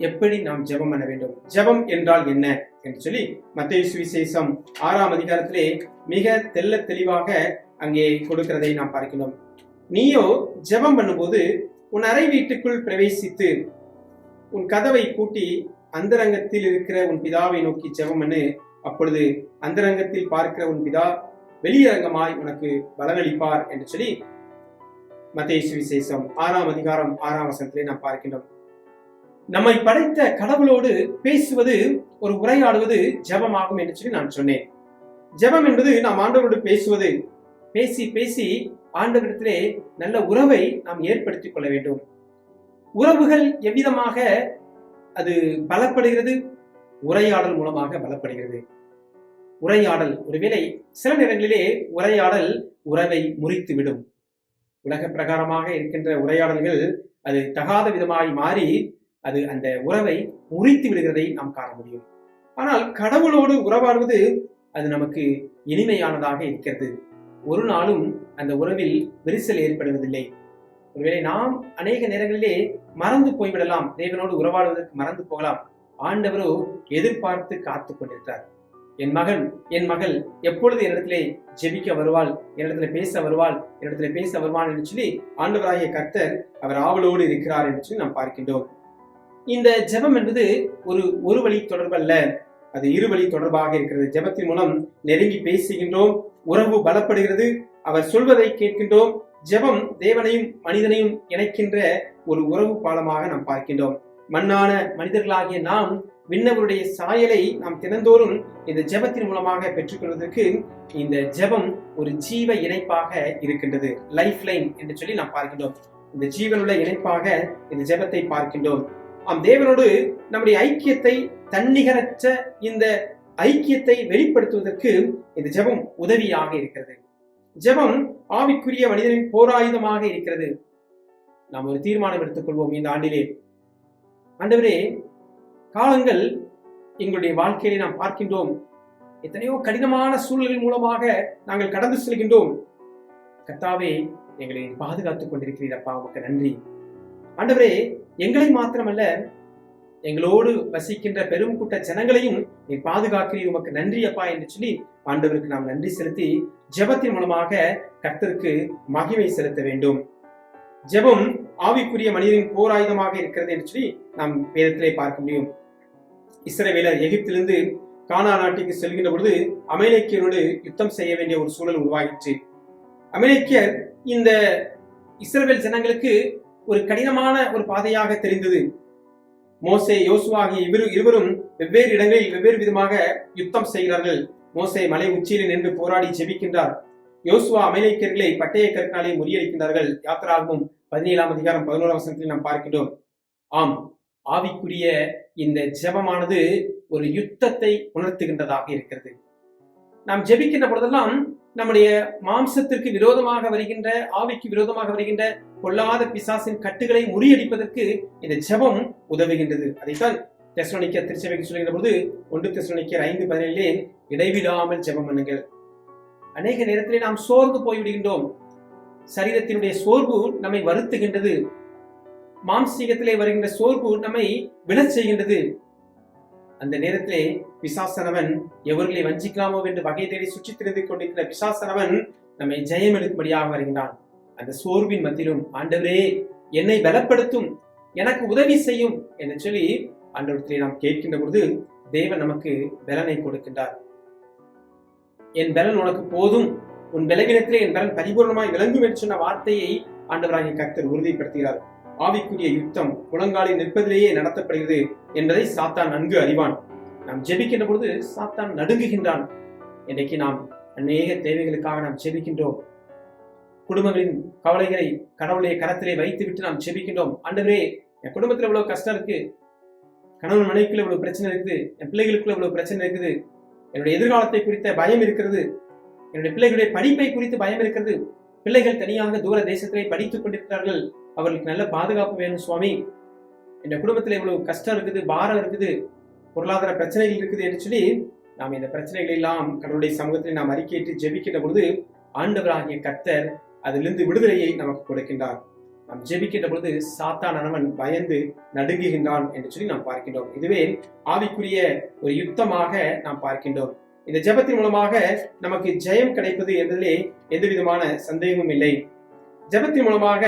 Speaker 1: எப்படி நாம் ஜெபம் பண்ண வேண்டும், ஜெபம் என்றால் என்ன என்று சொல்லி மத்தேயு சுவிசேஷம் 6ஆம் அதிகாரத்திலே மிக தெள்ள தெளிவாக அங்கே கொடுக்கிறதை நாம் பார்க்கிறோம். நீயோ ஜெபம் பண்ணும்போது உன் அறை வீட்டுக்குள் பிரவேசித்து உன் கதவை பூட்டி அந்தரங்கத்தில் இருக்கிற உன் பிதாவை நோக்கி ஜெபம் பண்ணு. அப்பொழுது அந்தரங்கத்தில் பார்க்கிற உன் பிதா வெளியரங்கமாய் உனக்கு பலனளிப்பார் என்று சொல்லி மத்தேயு சுவிசேஷம் 6ஆம் அதிகாரம் 6ஆம் வசனத்திலே நாம் பார்க்கின்றோம். நம்மை படைத்த கடவுளோடு பேசுவது, ஒரு உரையாடுவது ஜெபமாகும் என்று சொல்லி நான் சொன்னேன். ஜெபம் என்பது நாம் ஆண்டவரோடு பேசுவது. பேசி பேசி ஆண்டவரிடத்திலே நல்ல உறவை நாம் ஏற்படுத்திக் கொள்ள வேண்டும். உறவுகள் எவ்விதமாக அது பலப்படுகிறது? உரையாடல் மூலமாக பலப்படுகிறது. உரையாடல், ஒருவேளை சில நேரங்களிலே உரையாடல் உறவை முறித்துவிடும். உலக பிரகாரமாக இருக்கின்ற உரையாடல்கள் அது தகாத விதமாய் மாறி அது அந்த உறவை முறித்து விடுகிறதை நாம் காண முடியும். ஆனால் கடவுளோடு உறவாடுவது அது நமக்கு இனிமையானதாக இருக்கிறது. ஒரு நாளும் அந்த உறவில் விரிசல் ஏற்படுவதில்லை. ஒருவேளை நாம் அநேக நேரங்களிலே மறந்து போய்விடலாம், தேவனோடு உறவாடுவதற்கு மறந்து போகலாம். ஆண்டவரோ எதிர்பார்த்து காத்து கொண்டிருக்கிறார். என் மகன், என் மகள் எப்பொழுது என்னிடத்திலே ஜெபிக்க வருவாள், என்னிடத்துல பேச வருவாள், என்னிடத்துல பேச வருவான் என்று சொல்லி ஆண்டவராகிய கர்த்தர் அவர் ஆவலோடு இருக்கிறார் என்று சொல்லி நாம் பார்க்கின்றோம். இந்த ஜெபம் என்பது ஒரு வழி தொடர்பு அல்ல, அது இருவழி தொடர்பாக இருக்கிறது. ஜெபத்தின் மூலம் நெருங்கி பேசுகின்றோம், உறவு பலப்படுகிறது, அவர் சொல்வதை கேட்கின்றோம். ஜெபம் தேவனையும் மனிதனையும் இணைக்கின்ற ஒரு உறவு பாலமாக நாம் பார்க்கின்றோம். மண்ணான மனிதர்களாகிய நாம் விண்ணவருடைய சாயலை நாம் தினந்தோறும் இந்த ஜெபத்தின் மூலமாக பெற்றுக்கொள்வதற்கு இந்த ஜெபம் ஒரு ஜீவ இணைப்பாக இருக்கின்றது. லைஃப் லைன் என்று சொல்லி நாம் பார்க்கின்றோம். இந்த ஜீவனுள்ள இணைப்பாக இந்த ஜெபத்தை பார்க்கின்றோம். தேவனோடு நம்முடைய ஐக்கியத்தை, தன்னிகரற்ற இந்த ஐக்கியத்தை வெளிப்படுத்துவதற்கு இந்த ஜெபம் உதவியாக இருக்கிறது. ஜெபம் ஆவிக்குரிய மனிதனின் போராயுதமாக இருக்கிறது. நாம் ஒரு தீர்மானம் எடுத்துக்கொள்வோம் இந்த ஆண்டிலே. ஆண்டவரே, காலங்கள் எங்களுடைய வாழ்க்கையிலே நாம் பார்க்கின்றோம், எத்தனையோ கடினமான சூழல்கள் மூலமாக நாங்கள் கடந்து செல்கின்றோம். கர்த்தாவே, எங்களை பாதுகாத்துக் கொண்டிருக்கிறீரப்பா, உமக்கு நன்றி. ஆண்டவரே, எங்களை மாத்திரமல்ல, எங்களோடு வசிக்கின்ற பெரும் கூட்ட ஜனங்களையும் நீ பாதுகாக்கிறீர், உமக்கு நன்றி அப்பா என்று சொல்லி ஆண்டவருக்கு நாம் நன்றி செலுத்தி ஜெபத்தின் மூலமாக கர்த்தருக்கு மகிமை செலுத்த வேண்டும். ஜெபம் ஆவிக்குரிய மனிதனின் போராயுதமாக இருக்கிறது என்று சொல்லி நாம் வேதத்திலே பார்க்க முடியும். இஸ்ரவேலர் எகிப்திலிருந்து கானான் நாட்டுக்கு செல்கின்ற பொழுது அமலேக்கியரோடு யுத்தம் செய்ய வேண்டிய ஒரு சூழல் உருவாகிற்று. அமலேக்கியர் இந்த இஸ்ரவேல் ஜனங்களுக்கு ஒரு கடினமான ஒரு பாதையாக தெரிந்தது. மோசே, யோசுவா ஆகிய இருவரும் வெவ்வேறு இடங்களில் வெவ்வேறு விதமாக யுத்தம் செய்கிறார்கள். மோசே மலை உச்சியில் நின்று போராடி ஜெபிக்கின்றார். யோசுவா அமலேக்கியர்களை பட்டய கற்காலே முறியடிக்கின்றார்கள். யாத்திராகமம் 17ஆம் அதிகாரம் 11ஆம் வசனத்தில் நாம் பார்க்கின்றோம். ஆம், ஆவிக்குரிய இந்த ஜெபமானது ஒரு யுத்தத்தை உணர்த்துகின்றதாக இருக்கிறது. நாம் ஜெபிக்கின்ற பொழுதெல்லாம் நம்முடைய மாம்சத்திற்கு விரோதமாக வருகின்ற, ஆவிக்கு விரோதமாக வருகின்ற பொல்லாத பிசாசின் கட்டுகளை முறியடிப்பதற்கு இந்த ஜெபம் உதவுகின்றது. அதைத்தான் தெசலோனிக்கர் திருச்சபைக்கு சொல்கின்ற பொழுது 1 தெசலோனிக்கர் 5:17 இடைவிடாமல் ஜெபம் பண்ணுங்கள். அநேக நேரத்திலே நாம் சோர்ந்து போய்விடுகின்றோம். சரீரத்தினுடைய சோர்வு நம்மை வருத்துகின்றது. மாம்சீகத்திலே வருகின்ற சோர்வு நம்மை விழச் செய்கின்றது. அந்த நேரத்திலே பிசாசனவன் எவர்களை வஞ்சிக்கலாமோ என்று வகை தேடி சுற்றி திரிந்து கொண்டிருக்கிற பிசாசனவன் நம்மை ஜெயம் எடுக்கும்படியாக வருகின்றான். அந்த சோர்வின் மத்தியிலும் ஆண்டவரே, என்னை பலப்படுத்தும், எனக்கு உதவி செய்யும் என்று சொல்லி ஆண்டவரிடத்திலே நாம் கேட்கின்ற பொழுது தேவன் நமக்கு பலனை கொடுக்கின்றார். என் பலன் உனக்கு போதும், உன் பலவீனத்திலே என் பலன் பரிபூர்ணமாய் விளங்கும் என்று சொன்ன வார்த்தையை ஆண்டவராகிய கர்த்தர் உறுதிப்படுத்துகிறார். ஆவிக்குரிய யுத்தம் முழங்காலில் நிற்பதிலேயே நடத்தப்படுகிறது என்பதை சாத்தான் நன்கு அறிவான். நாம் ஜெபிக்கின்ற பொழுது சாத்தான் நடுங்குகின்றான். இன்றைக்கு நாம் அநேக தேவைகளுக்காக நாம் ஜெபிக்கின்றோம். குடும்பங்களின் கவலைகளை கடவுளுடைய கரத்திலே வைத்துவிட்டு நாம் ஜெபிக்கின்றோம். ஆண்டவரே, என் குடும்பத்துல இவ்வளவு கஷ்டம் இருக்கு, கணவன் மனைவிக்குள்ள இவ்வளவு பிரச்சனை இருக்குது, என் பிள்ளைகளுக்குள்ள இவ்வளவு பிரச்சனை இருக்குது, என்னுடைய எதிர்காலத்தை குறித்த பயம் இருக்கிறது, என்னுடைய பிள்ளைகளுடைய படிப்பை குறித்து பயம் இருக்கிறது, பிள்ளைகள் தனியாக தூர தேசத்திலே படித்துக் கொண்டிருக்கிறார்கள், அவர்களுக்கு நல்ல பாதுகாப்பு வேணும் சுவாமி, என் குடும்பத்துல இவ்வளவு கஷ்டம் இருக்குது, பாரம் இருக்குது, பொருளாதார பிரச்சனைகள் இருக்குது என்று சொல்லி நாம் இந்த பிரச்சனைகள் எல்லாம் கடவுளுடைய சமூகத்தில் நாம் அறிக்கையிட்டு ஜெபிக்கின்ற பொழுது ஆண்டவராகிய கர்த்தர் அதிலிருந்து விடுதலையை நமக்கு கொடுக்கின்றார். நாம் ஜெபிக்கின்ற பொழுது சாத்தானவன் பயந்து நடுங்குகின்றான் என்று சொல்லி நாம் பார்க்கின்றோம். இதுவே ஆவிக்குரிய ஒரு யுத்தமாக நாம் பார்க்கின்றோம். இந்த ஜெபத்தின் மூலமாக நமக்கு ஜெயம் கிடைப்பது என்பதிலே எந்த விதமான சந்தேகமும் இல்லை. ஜெபத்தின் மூலமாக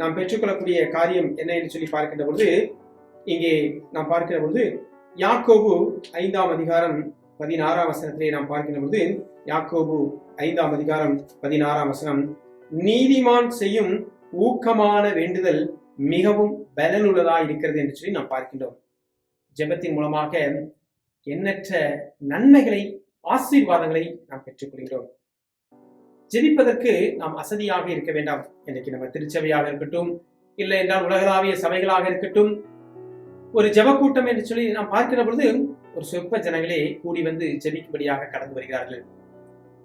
Speaker 1: நாம் பெற்றுக்கொள்ளக்கூடிய காரியம் என்ன என்று சொல்லி பார்க்கின்ற பொழுது இங்கே நாம் பார்க்கின்ற பொழுது யாக்கோபு 5ஆம் அதிகாரம் 16ஆம் வசனத்திலே நாம் பார்க்கின்ற பொழுது யாக்கோபு 5ஆம் அதிகாரம் 16ஆம் வசனம், நீதிமான் செய்யும் ஊக்கமான வேண்டுதல் மிகவும் பலனுள்ளதாக இருக்கிறது என்று சொல்லி நாம் பார்க்கின்றோம். ஜெபத்தின் மூலமாக எண்ணற்ற நன்மைகளை, ஆசீர்வாதங்களை நாம் பெற்றுக்கொள்கிறோம். ஜெபிப்பதற்கு நாம் அசதியாக இருக்க வேண்டாம். இன்னைக்கு நம்ம திருச்சபையாக இருக்கட்டும், இல்லை என்றால் உலகளாவிய சபைகளாக இருக்கட்டும், ஒரு ஜெப கூட்டம் என்று சொல்லி நாம் பார்க்கிற பொழுது ஒரு சொற்ப ஜனங்களே கூடி வந்து ஜெபிக்கும்படியாக கடந்து வருகிறார்கள்.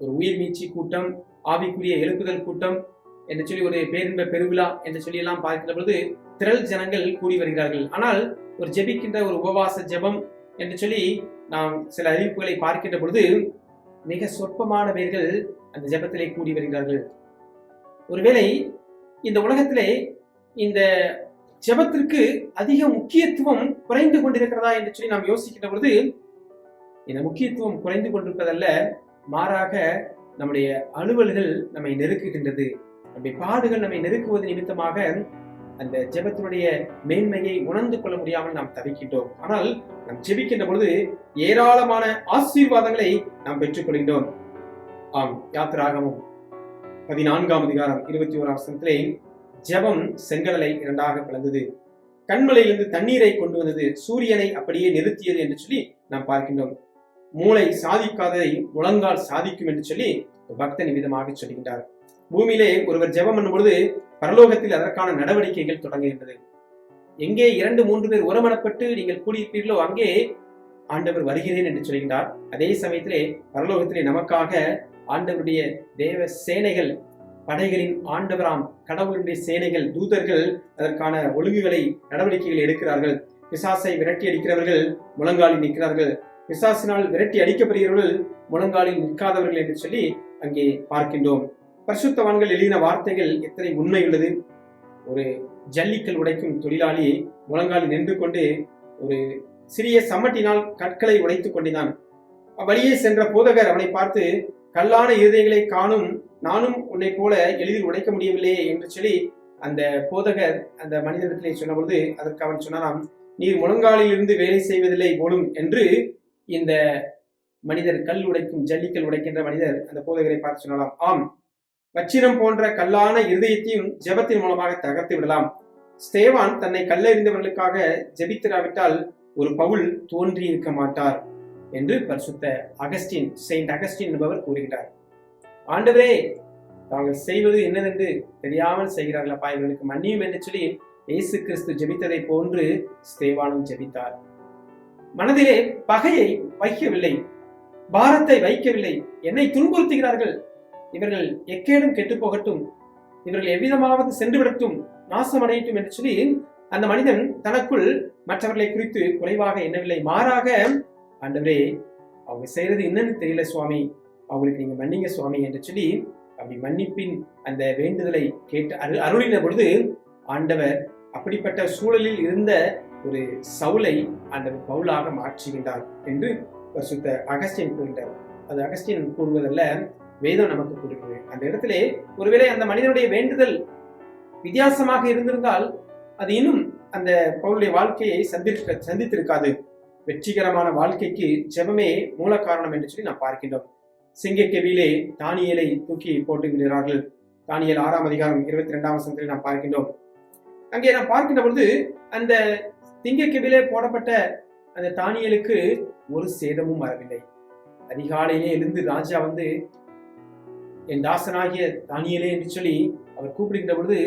Speaker 1: ஒரு உயிர் மீட்சி கூட்டம், ஆவிக்குரிய எழுப்புதல் கூட்டம் என்று சொல்லி ஒரு பேரின்ப பெருவிழா என்று சொல்லி எல்லாம் பார்க்கிற பொழுது திரள் ஜனங்கள் கூடி வருகிறார்கள். ஆனால் ஒரு ஜெபிக்கின்ற ஒரு உபவாச ஜெபம் என்று சொல்லி நாம் சில அறிவிப்புகளை பார்க்கின்ற பொழுது மிக சொற்பமான பேர்கள் அந்த ஜெபத்திலே கூடி வருகிறார்கள். ஒருவேளை இந்த உலகத்திலே இந்த ஜெபத்திற்கு அதிக முக்கியத்துவம் குறைந்து கொண்டிருக்கிறதா என்று சொல்லி நாம் யோசிக்கின்ற பொழுது இந்த முக்கியத்துவம் குறைந்து கொண்டிருப்பதல்ல, மாறாக நம்முடைய அலுவல்கள் நம்மை நெருக்குகின்றது, நம்முடைய பாடுகள் நம்மை நெருக்குவது நிமித்தமாக அந்த ஜெபத்தினுடைய மேன்மையை உணர்ந்து கொள்ள முடியாமல் நாம் தவிக்கின்றோம். ஆனால் நாம் ஜெபிக்கின்ற பொழுது ஏராளமான ஆசீர்வாதங்களை நாம் பெற்றுக்கொள்கின்றோம். ஆம், யாத்திராகமம் 14ஆம் அதிகாரம் 21ஆம் வசனத்திலே ஜெபம் செங்கடலை இரண்டாக பிளந்தது, கண்மலையிலிருந்து தண்ணீரை கொண்டு வந்தது, சூரியனை அப்படியே நிறுத்தியது என்று சொல்லி நாம் பார்க்கின்றோம். மூளை சாதிக்காததை முழங்கால் சாதிக்கும் என்று சொல்லி பக்தன் விதமாக சொல்கின்றார். பூமியிலே ஒருவர் ஜெபம் பண்ணும் பொழுது பரலோகத்தில் அதற்கான நடவடிக்கைகள் தொடங்குகின்றது. எங்கே 2-3 பேர் உரமனப்பட்டு நீங்கள் கூடியிருப்பீர்களோ அங்கே ஆண்டவர் வருகிறேன் என்று சொல்கின்றார். அதே சமயத்திலே பரலோகத்திலே நமக்காக ஆண்டவருடைய தேவ சேனைகள், படைகளின் ஆண்டவராம் கடவுளுடைய சேனைகள், தூதர்கள் அதற்கான ஒழுங்குகளை, நடவடிக்கைகளை எடுக்கிறார்கள். பிசாசை விரட்டி அடிக்கிறவர்கள் முழங்காலில் நிற்கிறார்கள், பிசாசினால் விரட்டி அடிக்கப்படுகிறவர்கள் முழங்காலில் நிற்காதவர்கள் என்று சொல்லி அங்கே பார்க்கின்றோம். பரிசுத்தவான்கள் எழுதின வார்த்தைகள் எத்தனை உண்மை உள்ளது. ஒரு ஜல்லிக்கல் உடைக்கும் தொழிலாளி முழங்காலில் நின்று கொண்டு ஒரு சிறிய சம்மட்டினால் கற்களை உடைத்துக் கொண்டினான். அவ்வழியே சென்ற போதகர் அவனை பார்த்து, கல்லான இருதயங்களை காணும், நானும் உன்னை போல எளிதில் உடைக்க முடியவில்லையே என்று சொல்லி அந்த போதகர் அந்த மனிதனிடத்திலே சொன்ன பொழுது அதற்கு அவன் சொன்னாராம், நீர் முழங்காலில் இருந்து வேலை செய்வதில்லை போலும் என்று இந்த மனிதர், கல் உடைக்கும் ஜல்லிக்கல் உடைக்கின்ற மனிதர் அந்த போதகரை பார்த்து சொன்னலாம், ஆம், வச்சிரம் போன்ற கல்லான இருதயத்தையும் ஜெபத்தின் மூலமாக தகர்த்து விடலாம். ஸ்தேவான் தன்னை கல்லெறிந்தவர்களுக்காக ஜெபித்திராவிட்டால் ஒரு பவுல் தோன்றி இருக்க மாட்டார் என்று பரிசுத்த அகஸ்டின், செயின்ட் அகஸ்டின் என்பவர் கூறுகிறார். ஆண்டவரே, தாங்கள் செய்வது என்னதென்று தெரியாமல் செய்கிறார்களப்பா, இவர்களுக்கு மன்னியும் என்று சொல்லி இயேசு கிறிஸ்து ஜெபித்ததை போன்று ஸ்தேவானும் ஜெபித்தார். மனதிலே பகையை வைக்கவில்லை, பாரத்தை வைக்கவில்லை. என்னை துன்புறுத்துகிறார்கள், இவர்கள் எக்கேடும் கெட்டு போகட்டும், இவர்கள் எவ்விதமாவது சென்று விடட்டும், நாசமடையட்டும் என்று சொல்லி அந்த மனிதன் தனக்குள் மற்றவர்களை குறித்து குறைவாக எண்ணவில்லை. மாறாக, ஆண்டவரே, அவங்க செய்யறது என்னன்னு தெரியல சுவாமி, அவங்களுக்கு நீங்க மன்னிங்க சுவாமி என்று சொல்லி அப்படி மன்னிப்பின் அந்த வேண்டுதலை கேட்டு அருளின பொழுது ஆண்டவர் அப்படிப்பட்ட சூழலில் இருந்த ஒரு சவுலை ஆண்டவர் பவுலாக மாற்றுகின்றார் என்று பரிசுத்த அகஸ்டின் கூறுகின்றார். அது அகஸ்டின் கூறுவதல்ல, வேதம் நமக்கு கூறுகிறது. அந்த இடத்திலே ஒருவேளை அந்த மனிதனுடைய வேண்டுதல் வித்தியாசமாக இருந்திருந்தால் அது இன்னும் அந்த பவுலுடைய வாழ்க்கையை சந்தித்திருக்காது. வெற்றிகரமான வாழ்க்கைக்கு ஜெபமே மூல காரணம் என்று சொல்லி நாம் பார்க்கின்றோம். சிங்கக்கெவியிலே தானியேலை தூக்கி போட்டு விடுகிறார்கள். தானியேல் 6ஆம் அதிகாரம் 22ஆம் வசனத்தில் நாம் பார்க்கின்றோம். அங்கே நாம் பார்க்கின்ற பொழுது அந்த சிங்கக்கெவியிலே போடப்பட்ட அந்த தானியேலுக்கு ஒரு சேதமும் வரவில்லை. அதிகாலையிலே எழுந்து ராஜா வந்து என் தாசனாகிய தானியேலே என்று சொல்லி அவர் கூப்பிடுகின்ற பொழுது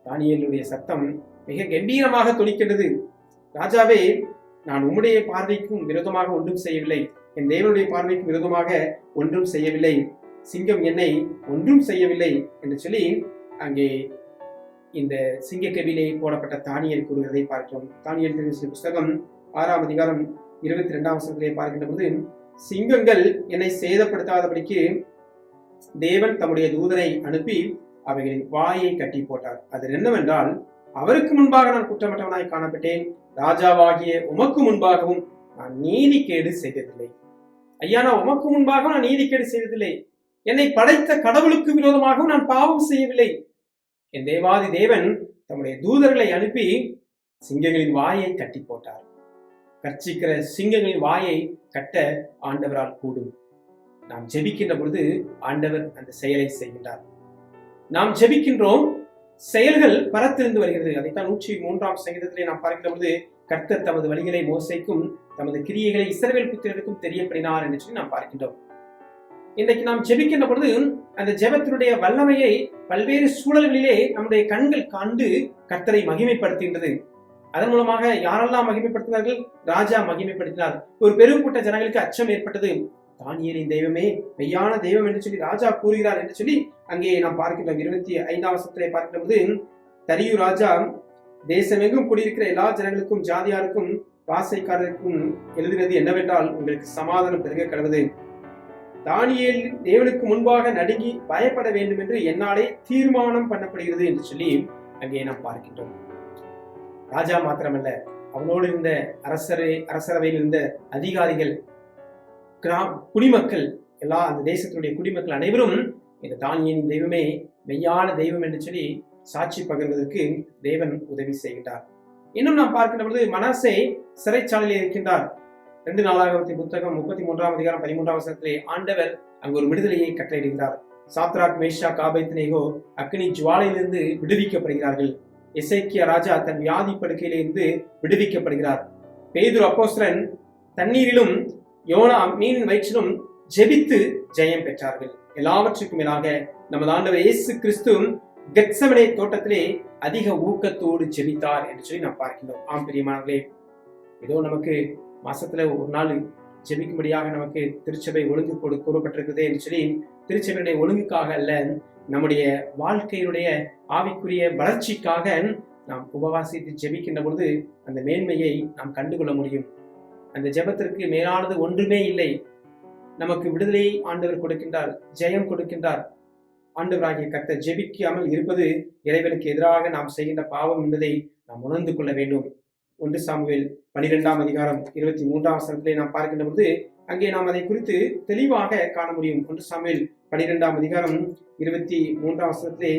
Speaker 1: தானியேலுடைய சத்தம் மிக கம்பீரமாக தொனிக்கின்றது. ராஜாவே, நான் உம்முடைய பார்வைக்கும் விரோதமாக ஒன்றும் செய்யவில்லை, என் தேவனுடைய பார்வைக்கும் விரோதமாக ஒன்றும் செய்யவில்லை, சிங்கம் என்னை ஒன்றும் செய்யவில்லை என்று சொல்லி அங்கே இந்த சிங்கக்கெவியிலே போடப்பட்ட தானியேல் கூறுகிறதை பார்க்கிறோம். தானியேல் புஸ்தகம் 6ஆம் அதிகாரம் 22ஆம் வசனத்திலே பார்க்கின்ற போது, சிங்கங்கள் என்னை சேதப்படுத்தாதபடிக்கு தேவன் தம்முடைய தூதனை அனுப்பி அவைகளின் வாயை கட்டி போட்டார். அது என்னவென்றால், அவருக்கு முன்பாக நான் குற்றமற்றவனாய் காணப்பட்டேன், ராஜாவாகிய உமக்கு முன்பாகவும் நான் நீதிகேடு செய்ததில்லை. ஐயா, நான் உமக்கு முன்பாக நான் நீதிகேடு செய்ததில்லை, என்னை படைத்த கடவுளுக்கு விரோதமாகவும் நான் பாவம் செய்யவில்லை. என் தேவாதி தேவன் தம்முடைய தூதர்களை அனுப்பி சிங்கங்களின் வாயை கட்டி போட்டார். கர்ச்சிக்கிற சிங்கங்களின் வாயை கட்ட ஆண்டவரால் கூடும். நாம் ஜெபிக்கின்ற பொழுது ஆண்டவர் அந்த செயலை செய்கின்றார். நாம் ஜெபிக்கின்றோம், செயல்கள் பரத்திருந்து வருகிறது. அதைத்தான் 103ஆம் சங்கீதத்திலே நாம் பார்க்கின்ற பொழுது, கர்த்தர் தமது வழிகளை மோசேக்கும் தமது கிரியைகளை இஸ்ரவேல் புத்திரருக்கும் தெரியப்படினார் என்று சொல்லி நாம் பார்க்கின்றோம். இன்றைக்கு நாம் ஜெபிக்கின்ற பொழுது அந்த ஜெபத்தினுடைய வல்லமையை பல்வேறு சூழல்களிலே நம்முடைய கண்கள் கண்டு கர்த்தரை மகிமைப்படுத்துகின்றது. அதன் மூலமாக யாரெல்லாம் மகிமைப்படுத்தினார்கள்? ராஜா மகிமைப்படுத்தினார். ஒரு பெருங்கூட்ட ஜனங்களுக்கு அச்சம் ஏற்பட்டது. தானியேலின் தெய்வமே மெய்யான தெய்வம் என்று சொல்லி ராஜா கூறுகிறார் என்று சொல்லி அங்கே நாம் பார்க்கின்றோம். 25ஆம் வசனத்திலே பார்க்கின்ற போது, தரியு ராஜா தேசமெங்கும் குடியிருக்கிற எல்லா ஜனங்களுக்கும் ஜாதியாருக்கும் வாசைக்காரருக்கும் எழுதினது என்னவென்றால், உங்களுக்கு சமாதானம் பெருக கடவுது. தானியேல் தேவனுக்கு முன்பாக நடுங்கி பயப்பட வேண்டும் என்று என்னாலே தீர்மானம் பண்ணப்படுகிறது என்று சொல்லி அங்கே நாம் பார்க்கின்றோம். ராஜா மாத்திரமல்ல, அவனோடு இருந்த அரசரவையில் இருந்த அதிகாரிகள், குடிமக்கள், எல்லா அந்த தேசத்தினுடைய குடிமக்கள் அனைவரும் இந்த தானியேலின் தெய்வமே மெய்யான தெய்வம் என்று சொல்லி சாட்சி பகிர்வதற்கு தேவன் உதவி செய்கின்றார். இன்னும் நாம் பார்க்கின்ற பொழுது, மனாசே சிறைச்சாலையில் இருக்கின்றார். 2 நாளாகமத்தின் புத்தகம் 33ஆம் அதிகாரம் 13ஆம் வசனத்திலே ஆண்டவர் அங்கு ஒரு விடுதலையை கட்டளையிடுகிறார். சாத்ராக், மேஷாக், ஆபேத்நேகோ அக்கினி ஜுவாலையிலிருந்து விடுவிக்கப்படுகிறார்கள். எசேக்கியா ராஜா தன் வியாதி படுக்கையிலிருந்து விடுவிக்கப்படுகிறார். பேதுரு அப்போஸ்தலன் தண்ணீரிலும் யோனா மீனின் வயிற்றிலும் ஜெபித்து ஜெயம் பெற்றார்கள். எல்லாவற்றுக்கும் மேலாக நமது ஆண்டவர் இயேசு கிறிஸ்து கெத்செமனே தோட்டத்திலே அதிக ஊக்கத்தோடு ஜெபித்தார் என்று சொல்லி நாம் பார்க்கின்றோம். ஆம் பிரியமானவர்களே, ஏதோ நமக்கு மாசத்துல ஒரு நாள் ஜெபிக்கும்படியாக நமக்கு திருச்சபை ஒழுங்கு கூறப்பட்டிருக்கிறது என்று சொல்லி திருச்சபையுடைய ஒழுங்குக்காக அல்ல, நம்முடைய வாழ்க்கையினுடைய ஆவிக்குரிய வளர்ச்சிக்காக நாம் உபவாசித்து ஜெபிக்கின்ற பொழுது அந்த மேன்மையை நாம் கண்டுகொள்ள முடியும். அந்த ஜெபத்திற்கு மேலானது ஒன்றுமே இல்லை. நமக்கு விடுதலையை ஆண்டவர் கொடுக்கின்றார், ஜெயம் கொடுக்கின்றார். ஆண்டவராகிய கர்த்தர் ஜெபிக்காமல் இருப்பது இறைவனுக்கு எதிராக நாம் செய்கின்ற பாவம் என்பதை நாம் உணர்ந்து கொள்ள வேண்டும். 1 சாமுவேல் 12ஆம் அதிகாரம் 23ஆம் வசனத்திலே நாம் பார்க்கின்ற பொழுது அங்கே நாம் அதை குறித்து தெளிவாக காண முடியும். 1 சாமுவேல் 12ஆம் அதிகாரம் 23ஆம் வசனத்திலே,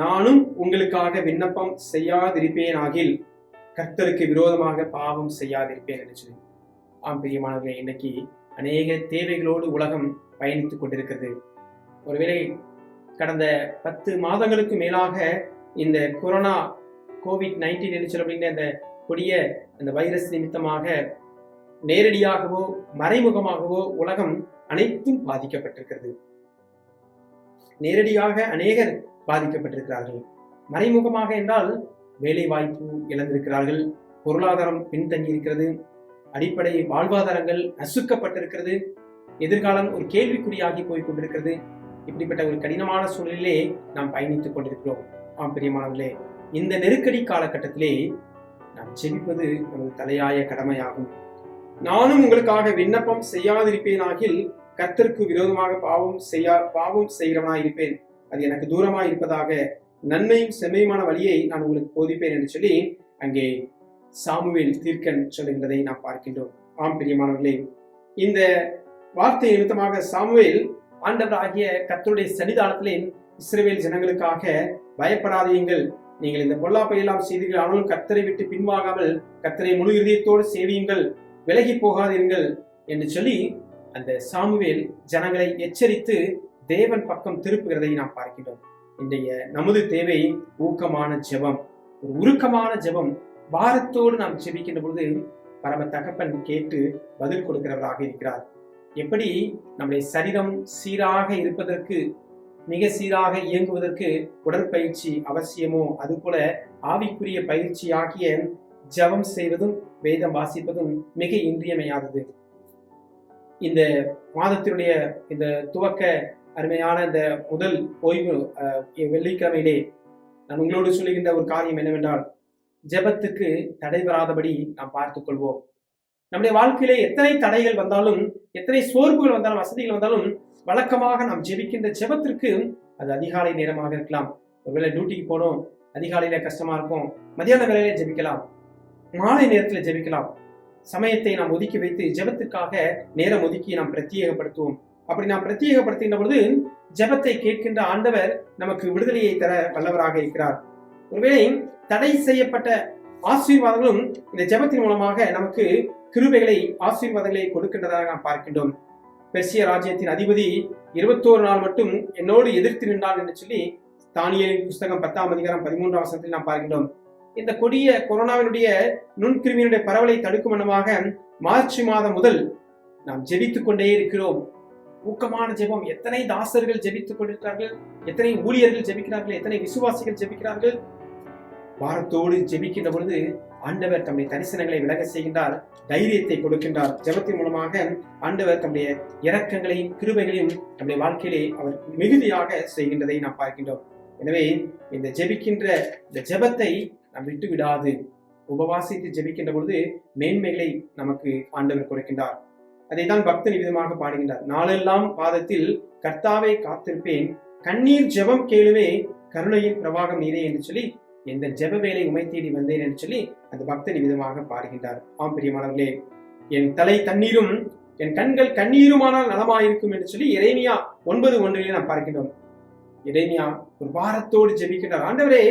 Speaker 1: நானும் உங்களுக்காக விண்ணப்பம் செய்யாதிருப்பேன் ஆகில் கர்த்தருக்கு விரோதமாக பாவம் செய்யாதிருப்பேன் என்று சொல்லி. ஆம் பிரியமானவர்களே, இன்னைக்கு அநேக தேவைகளோடு உலகம் பயணித்துக் கொண்டிருக்கிறது. ஒருவேளை கடந்த 10 மாதங்களுக்கு மேலாக இந்த கொரோனா COVID-19 என்று சொல்லப்படுகிற அந்த கொடிய அந்த வைரஸ் நிமித்தமாக நேரடியாகவோ மறைமுகமாகவோ உலகம் அனைத்தும் பாதிக்கப்பட்டிருக்கிறது. நேரடியாக அநேகர் பாதிக்கப்பட்டிருக்கிறார்கள். மறைமுகமாக என்றால் வேலை வாய்ப்பு இழந்திருக்கிறார்கள், பொருளாதாரம் பின்தங்கி இருக்கிறது, அடிப்படை வாழ்வாதாரங்கள் நசுக்கப்பட்டிருக்கிறது, எதிர்காலம் ஒரு கேள்விக்குறியாகி போய் கொண்டிருக்கிறது. இப்படிப்பட்ட ஒரு கடினமான சூழலிலே நாம் பயணித்துக் கொண்டிருக்கிறோம். ஆம் பிரியமானவர்களே, இந்த நெருக்கடி காலகட்டத்திலே நாம் ஜெபிப்பது நமது தலையாய கடமையாகும். நானும் உங்களுக்காக விண்ணப்பம் செய்யாதிருப்பேனாகில் கர்த்தருக்கு விரோதமாக பாவம் செய்கிறவனாயிருப்பேன், அது எனக்கு தூரமாய் இருப்பதாக, நன்மையும் செம்மையுமான வழியை நான் உங்களுக்கு போதிப்பேன் என்று சொல்லி அங்கே சாமுவேல் தீர்க்கன் சொல்லுகின்றதை நாம் பார்க்கின்றோம். ஆம் பிரியமானவர்களே, இந்த வார்த்தை நிமித்தமாக சாமுவேல் ஆண்டவராகிய கர்த்தருடைய சன்னிதானத்திலே இஸ்ரவேல் ஜனங்களுக்காக பயப்படாதீங்கள், நீங்கள் இந்த பொல்லாப்பை எல்லாம் செய்தீர்கள், ஆனாலும் கர்த்தரை விட்டு பின்வாகாமல் கர்த்தரை முழு இதயத்தோடு சேவியுங்கள், விலகி போகாதீர்கள் என்று சொல்லி அந்த சாமுவேல் ஜனங்களை எச்சரித்து தேவன் பக்கம் திருப்புகிறதை நாம் பார்க்கின்றோம். இன்றைய நமது தேவை ஊக்கமான ஜெபம், ஒரு உருக்கமான ஜெபம். பாரத்தோடு நாம் ஜெபிக்கின்ற பொழுது பரம தகப்பன் கேட்டு பதில் கொடுக்கிறவராக இருக்கிறார். எப்படி நம்முடைய சரீரம் சீராக இருப்பதற்கு, மிக சீராக இயங்குவதற்கு உடற்பயிற்சி அவசியமோ, அதுபோல ஆவிக்குரிய பயிற்சி ஆகிய ஜெபம் செய்வதும் வேதம் வாசிப்பதும் மிக இன்றியமையாதது. இந்த மாதத்தினுடைய இந்த துவக்க அருமையான இந்த முதல் ஓய்வு வெள்ளிக்கிழமையிலே நான் உங்களோடு சொல்லுகின்ற ஒரு காரியம் என்னவென்றால், ஜெபத்துக்கு தடை வராதபடி நாம் பார்த்துக் கொள்வோம். நம்முடைய வாழ்க்கையிலே எத்தனை தடைகள் வந்தாலும், எத்தனை சோர்வுகள் வந்தாலும், வசதிகள் வந்தாலும், வழக்கமாக நாம் ஜெபிக்கின்ற ஜெபத்திற்கு அது அதிகாலை நேரமாக இருக்கலாம். ஒருவேளை டியூட்டிக்கு போனோம், அதிகாலையில கஷ்டமா இருக்கும், மதியான வேளையில ஜெபிக்கலாம், மாலை நேரத்தில் ஜெபிக்கலாம். சமயத்தை நாம் ஒதுக்கி வைத்து ஜெபத்திற்காக நேரம் ஒதுக்கி நாம் பிரத்யேகப்படுத்துவோம். அப்படி நாம் பிரத்யேகப்படுத்துகின்ற பொழுது ஜெபத்தை கேட்கின்ற ஆண்டவர் நமக்கு விடுதலையை தர வல்லவராக இருக்கிறார். ஒருவேளை தடை செய்யப்பட்ட ஆசீர்வாதங்களும் இந்த ஜெபத்தின் மூலமாக நமக்கு கிருபைகளை, ஆசீர்வாதங்களை கொடுக்கின்றதாக நாம் பார்க்கின்றோம். பெர்சிய ராஜ்யத்தின் அதிபதி 21 நாள் மட்டும் என்னோடு எதிர்த்து நின்றான் என்று சொல்லி தானியேலின் புஸ்தகம் 10ஆம் அதிகாரம் 13ஆம் வசனத்தில் நாம் பார்க்கின்றோம். இந்த கொடிய கொரோனாவினுடைய நுண்கிருமியினுடைய பரவலை தடுக்கும் வண்ணமாக மார்ச் மாதம் முதல் நாம் ஜெபித்துக் கொண்டே இருக்கிறோம். ஊக்கமான ஜெபம். எத்தனை தாசர்கள் ஜெபித்துக் கொண்டிருக்கிறார்கள், எத்தனை ஊழியர்கள் ஜெபிக்கிறார்கள், எத்தனை விசுவாசிகள் ஜெபிக்கிறார்கள். வாரத்தோடு ஜெபிக்கின்ற பொழுது ஆண்டவர் தம்முடைய தரிசனங்களை விலக செய்கின்றார், தைரியத்தை கொடுக்கின்றார். ஜெபத்தின் மூலமாக ஆண்டவர் தம்முடைய இரக்கங்களையும் கிருபைகளையும் நம்முடைய வாழ்க்கையிலே அவர் மிகுதியாக செய்கின்றதை நாம் பார்க்கின்றோம். எனவே இந்த ஜெபிக்கின்ற இந்த ஜெபத்தை நாம் விட்டு விடாது உபவாசித்து ஜெபிக்கின்ற பொழுது மேன்மைகளை நமக்கு ஆண்டவர் கொடுக்கின்றார். அதைதான் பக்தன் விதமாக பாடுகின்றார். நாளெல்லாம் பாதத்தில் கர்த்தாவை காத்திருப்பேன், கண்ணீர் ஜெபம் கேளுவே, கருணையின் பிரவாகம் நீரே என்று சொல்லி எந்த ஜெப வேலை உமை தேடி வந்தேன் என்று சொல்லி அந்த பக்தன் விதமாக பாடுகின்றார். ஆம் பிரியமானவர்களே, என் தலை தண்ணீரும் என் கண்கள் கண்ணீருமானால் நலமாயிருக்கும் என்று சொல்லி எரேமியா 9:1 நாம் பார்க்கின்றோம். எரேமியா ஒரு பாரத்தோடு ஜெபிக்கின்றார். ஆண்டவரே,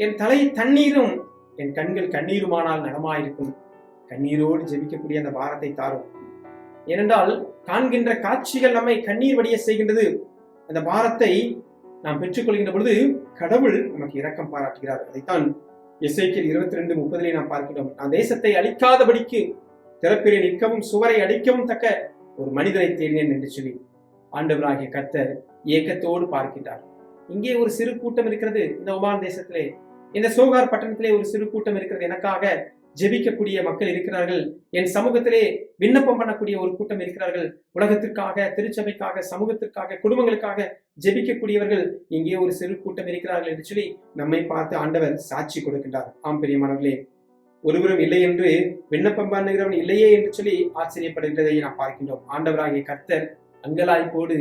Speaker 1: என் தலை தண்ணீரும் என் கண்கள் கண்ணீருமானால் நலமாயிருக்கும். கண்ணீரோடு ஜெபிக்கக்கூடிய அந்த பாரத்தை தாரும். ஏனென்றால் காண்கின்ற காட்சிகள் நம்மை கண்ணீர் வடிய செய்கின்றது. அந்த பாரத்தை நாம் பெற்றுக்கொள்கின்ற பொழுது கடவுள் நமக்கு இரக்கம் பாராட்டுகிறார். அதைத்தான் எசேக்கியேல் 22:30 நாம் பார்க்கிறோம். நான் தேசத்தை அழிக்காதபடிக்கு திறப்பிலே நிற்கவும் சுவரை அடிக்கவும் தக்க ஒரு மனிதரை தேடினேன் என்று சொல்லி ஆண்டவராகிய கர்த்தர் ஏக்கத்தோடு பார்க்கின்றார். இங்கே ஒரு சிறு கூட்டம் இருக்கிறது. இந்த ஒமான் தேசத்திலே, இந்த சோகார் பட்டணத்திலே ஒரு சிறு கூட்டம் இருக்கிறது. எனக்காக ஜெபிக்கக்கூடிய மக்கள் இருக்கிறார்கள். என் சமூகத்திலே விண்ணப்பம் பண்ணக்கூடிய ஒரு கூட்டம் இருக்கிறார்கள். உலகத்திற்காக, திருச்சபைக்காக, சமூகத்திற்காக, குடும்பங்களுக்காக ஜெபிக்கக்கூடியவர்கள் இங்கே ஒரு சிறு கூட்டம் இருக்கிறார்கள் என்று சொல்லி நம்மை பார்த்து ஆண்டவர் சாட்சி கொடுக்கின்றார். ஆம் பிரியமானவர்களே, ஒருவரும் இல்லை என்று விண்ணப்பம் பண்ணுகிறவன் இல்லையே என்று சொல்லி ஆச்சரியப்படுகிறதை நாம் பார்க்கின்றோம். ஆண்டவராகிய கர்த்தர் அங்கலாய்ப்போடு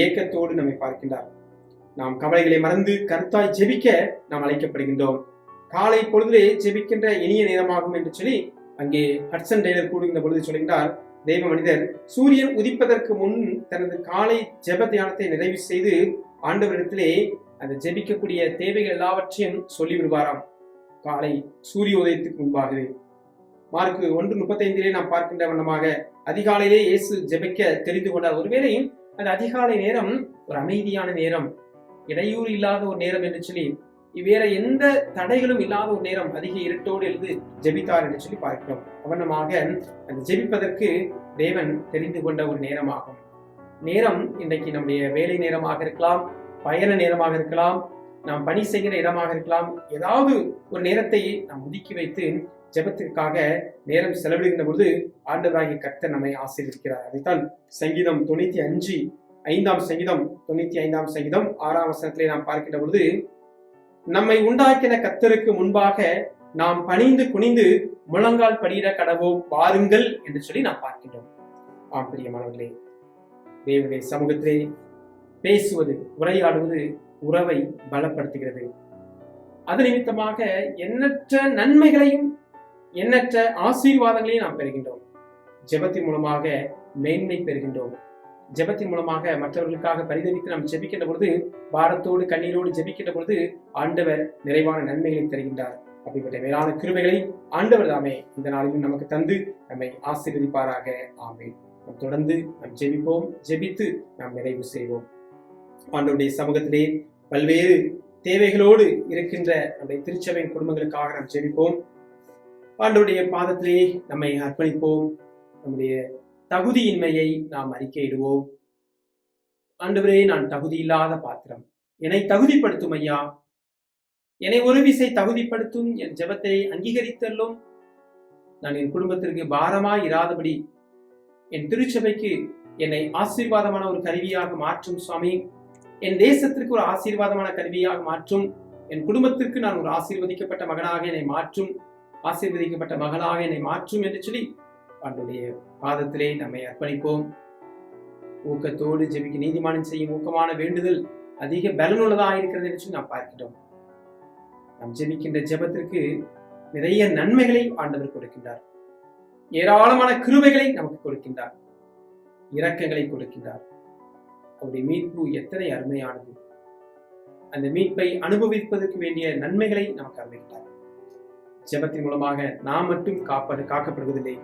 Speaker 1: ஏக்கத்தோடு நம்மை பார்க்கின்றார். நாம் கவலைகளை மறந்து கருத்தாய் ஜெபிக்க நாம் அழைக்கப்படுகின்றோம். காலை பொழுதிலே ஜெபிக்கின்ற இனிய நேரமாகும் என்று சொல்லி அங்கே ஹட்சன் டெய்லர் கூடுகின்ற பொழுது சொல்கின்றார், தெய்வ மனிதர் சூரியன் உதிப்பதற்கு முன் தனது காலை ஜெப தியானத்தை நிறைவு செய்து ஆண்டவரிடத்திலே அந்த ஜெபிக்கக்கூடிய தேவைகள் எல்லாவற்றையும் சொல்லிவிடுவாராம், காலை சூரிய உதயத்துக்கு முன்பாகவே. மார்க் 1:35 நாம் பார்க்கின்ற வண்ணமாக அதிகாலையிலே இயேசு ஜெபிக்க தெரிந்து கொண்டார். ஒருவேளை அந்த அதிகாலை நேரம் ஒரு அமைதியான நேரம், இடையூறு இல்லாத ஒரு நேரம் என்று சொல்லி, வேற எந்த தடைகளும் இல்லாத ஒரு நேரம், அதிக இருட்டோடு எழுந்து ஜெபித்தார் என்று சொல்லி பார்க்கிறோம். அவனமாக அந்த ஜெபிப்பதற்கு தேவன் தெரிந்து கொண்ட ஒரு நேரமாகும். நேரம் இன்றைக்கு நம்முடைய வேலை நேரமாக இருக்கலாம், பயண நேரமாக இருக்கலாம், நாம் பணி செய்கிற இடமாக இருக்கலாம். ஏதாவது ஒரு நேரத்தை நாம் ஒதுக்கி வைத்து ஜெபத்திற்காக நேரம் செலவிடுகின்ற பொழுது ஆண்டவராகிய கர்த்தர் நம்மை ஆசீர்வதிக்கிறார். அதைத்தான் சங்கீதம் 95 சங்கீதம் 6ஆம் வசனத்திலே நாம் பார்க்கின்ற பொழுது, நம்மை உண்டாக்கின கர்த்தருக்கு முன்பாக நாம் பணிந்து குனிந்து முழங்கால் படியிட கடவோம் வாருங்கள் என்று சொல்லி நாம் பார்க்கின்றோம். ஆம் பிரியமானவர்களே, தேவனுடைய சமூகத்திலே பேசுவது, உரையாடுவது உறவை பலப்படுத்துகிறது. அது நிமித்தமாக எண்ணற்ற நன்மைகளையும் எண்ணற்ற ஆசீர்வாதங்களையும் நாம் பெறுகின்றோம். ஜெபத்தின் மூலமாக மேன்மை பெறுகின்றோம். ஜெபத்தின் மூலமாக மற்றவர்களுக்காக பரிதவித்து நாம் ஜெபிக்கின்ற பொழுது, பாரத்தோடு கண்ணீரோடு ஜெபிக்கின்ற பொழுது ஆண்டவர் நிறைவான நன்மைகளை தருகின்றார். அப்படிப்பட்ட மேலான கிருபைகளை ஆண்டவர் தாமே இந்த நாளிலும் நமக்கு தந்து நம்மை ஆசீர்வதிப்பாராக. ஆமென். நாம் தொடர்ந்து நாம் ஜெபிப்போம். ஜெபித்து நாம் நிறைவு செய்வோம். ஆண்டவருடைய சமூகத்திலே பல்வேறு தேவைகளோடு இருக்கின்ற நம்முடைய திருச்சபையின் குடும்பங்களுக்காக நாம் ஜெபிப்போம். ஆண்டவருடைய பாதத்திலே நம்மை அர்ப்பணிப்போம். நம்முடைய தகுதியின்மையை நாம் அறிக்கையிடுவோம். ஆண்டவரே, நான் தகுதி இல்லாத பாத்திரம், என்னை தகுதிப்படுத்தும் ஐயா. என்னை ஒரு விசை தகுதிப்படுத்தும். என் ஜெபத்தை அங்கீகரித்தல்லும். நான் என் குடும்பத்திற்கு பாரமாய் இராதபடி என் திருச்சபைக்கு என்னை ஆசீர்வாதமான ஒரு கருவியாக மாற்றும் சுவாமி. என் தேசத்திற்கு ஒரு ஆசீர்வாதமான கருவியாக மாற்றும். என் குடும்பத்திற்கு நான் ஒரு ஆசீர்வதிக்கப்பட்ட மகனாக என்னை மாற்றும், ஆசீர்வதிக்கப்பட்ட மகளாக என்னை மாற்றும் என்று சொல்லி ஆண்டவருடைய பாதத்திலே நம்மை அர்ப்பணிப்போம். ஊக்கத்தோடு ஜெபிக்க நீதிமானின் செய்யும் ஊக்கமான வேண்டுதல் அதிக பலனுள்ளதாக இருக்கிறது என்று சொல்லி நாம் பார்க்கிறோம். நாம் ஜெபிக்கின்ற ஜெபத்திற்கு நிறைய நன்மைகளை ஆண்டவர் கொடுக்கின்றார். ஏராளமான கிருபைகளை நமக்கு கொடுக்கின்றார். இரக்கங்களை கொடுக்கின்றார். அவருடைய மீட்பு எத்தனை அருமையானது. அந்த மீட்பை அனுபவிப்பதற்கு வேண்டிய நன்மைகளை நமக்கு அறிவித்தார். ஜெபத்தின் மூலமாக நாம் மட்டும் காக்கப்படுவதில்லை,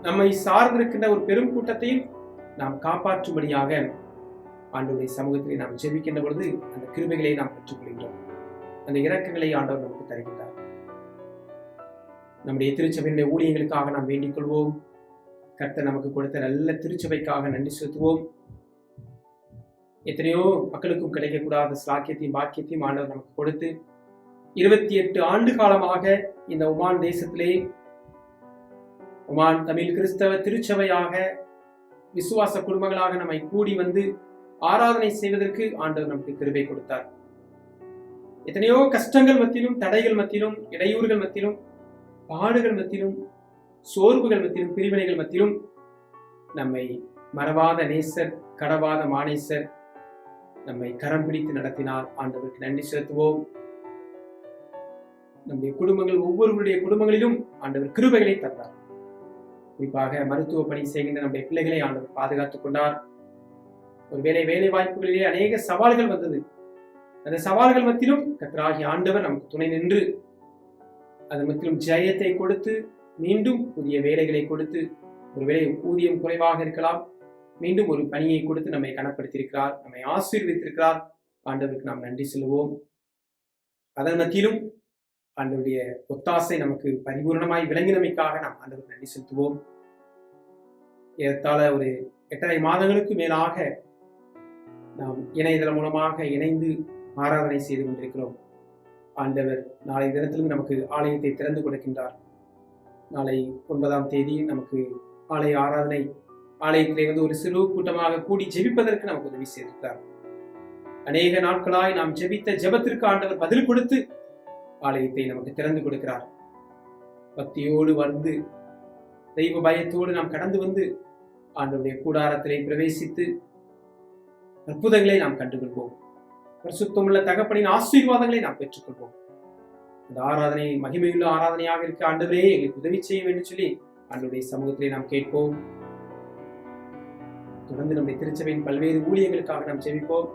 Speaker 1: நம்மை சார்ந்திருக்கின்ற ஒரு பெரும் கூட்டத்தையும் நாம் காப்பாற்றும்படியாக ஆண்டவருடைய சமூகத்திலே நாம் ஜெபிக்கின்ற பொழுது அந்த கிருபைகளை நாம் பெற்றுக்கொள்கின்றோம். அந்த இரக்கங்களை ஆண்டவர் நமக்கு தருகின்றார். நம்முடைய திருச்சபையினுடைய ஊழியங்களுக்காக நாம் வேண்டிக் கொள்வோம். கர்த்தர் நமக்கு கொடுத்த நல்ல திருச்சபைக்காக நன்றி செலுத்துவோம். எத்தனையோ மக்களுக்கும் கிடைக்கக்கூடாத சாக்கியத்தையும் பாக்கியத்தையும் ஆண்டவர் நமக்கு கொடுத்து 28 ஆண்டு காலமாக இந்த ஒமான் தேசத்திலே ஒமான் தமிழ் கிறிஸ்தவ திருச்சபையாக விசுவாச குடும்பங்களாக நம்மை கூடி வந்து ஆராதனை செய்வதற்கு ஆண்டவர் நமக்கு கிருபை கொடுத்தார். எத்தனையோ கஷ்டங்கள் மத்தியிலும், தடைகள் மத்தியிலும், இடையூறுகள் மத்தியிலும், பாடுகள் மத்தியிலும், சோர்வுகள் மத்தியிலும், பிரிவினைகள் மத்தியிலும் நம்மை மறவாத நேசர், கடவாத மானேசர் நம்மை கரம் பிடித்து நடத்தினார். ஆண்டவருக்கு நன்றி செலுத்துவோம். நம்முடைய குடும்பங்கள், ஒவ்வொருவருடைய குடும்பங்களிலும் ஆண்டவர் கிருபைகளை தந்தார். குறிப்பாக மருத்துவ பணி செய்கின்ற நம்முடைய பிள்ளைகளை ஆண்டவர் பாதுகாத்துக் கொண்டார். ஒருவேளை வேலை வாய்ப்புகளிலே அநேக சவால்கள் வந்தது. அந்த சவால்கள் மத்தியிலும் கர்த்தராகிய ஆண்டவர் நமக்கு துணை நின்று அதன் மத்தியிலும் ஜெயத்தை கொடுத்து, மீண்டும் புதிய வேலைகளை கொடுத்து, ஒருவேளை ஊதியம் குறைவாக இருக்கலாம், மீண்டும் ஒரு பணியை கொடுத்து நம்மை கனப்படுத்தியிருக்கிறார், நம்மை ஆசீர்வதித்திருக்கிறார். ஆண்டவருக்கு நாம் நன்றி சொல்லுவோம். அதன் மத்தியிலும் ஆண்டவருடைய ஒத்தாசை நமக்கு பரிபூர்ணமாய் விளங்கினமைக்காக நாம் ஆண்டவருக்கு நன்றி செலுத்துவோம். ஏறத்தாழ ஒரு 8.5 மாதங்களுக்கு மேலாக நாம் இணையதளம் மூலமாக இணைந்து ஆராதனை செய்து கொண்டிருக்கிறோம். ஆண்டவர் நாளை தினத்திலும் நமக்கு ஆலயத்தை திறந்து கொடுக்கின்றார். நாளை 9ஆம் தேதி நமக்கு ஆலய ஆராதனை, ஆலயத்திலே வந்து ஒரு சிறு கூட்டமாக கூடி ஜெபிப்பதற்கு நமக்கு உதவி செய்திருக்கிறார். அநேக நாட்களாய் நாம் ஜெபித்த ஜெபத்திற்கு ஆண்டவர் பதில் கொடுத்து ஆலயத்தை நமக்கு திறந்து கொடுக்கிறார். பக்தியோடு வந்து தெய்வ பயத்தோடு நாம் கடந்து வந்து ஆண்டவருடைய கூடாரத்திலே பிரவேசித்து அற்புதங்களை நாம் கண்டுகொள்வோம். பரிசுத்தமுள்ள தகப்பனின் ஆசீர்வாதங்களை நாம் பெற்றுக்கொள்வோம். அந்த ஆராதனை மகிமையுள்ள ஆராதனையாக இருக்க ஆண்டவரே எங்களுக்கு உதவி செய்ய வேண்டும் சொல்லி ஆண்டவருடைய சமூகத்திலே நாம் கேட்போம். தொடர்ந்து நம்முடைய திருச்சபையின் பல்வேறு ஊழியங்களுக்காக நாம் ஜெபிப்போம்.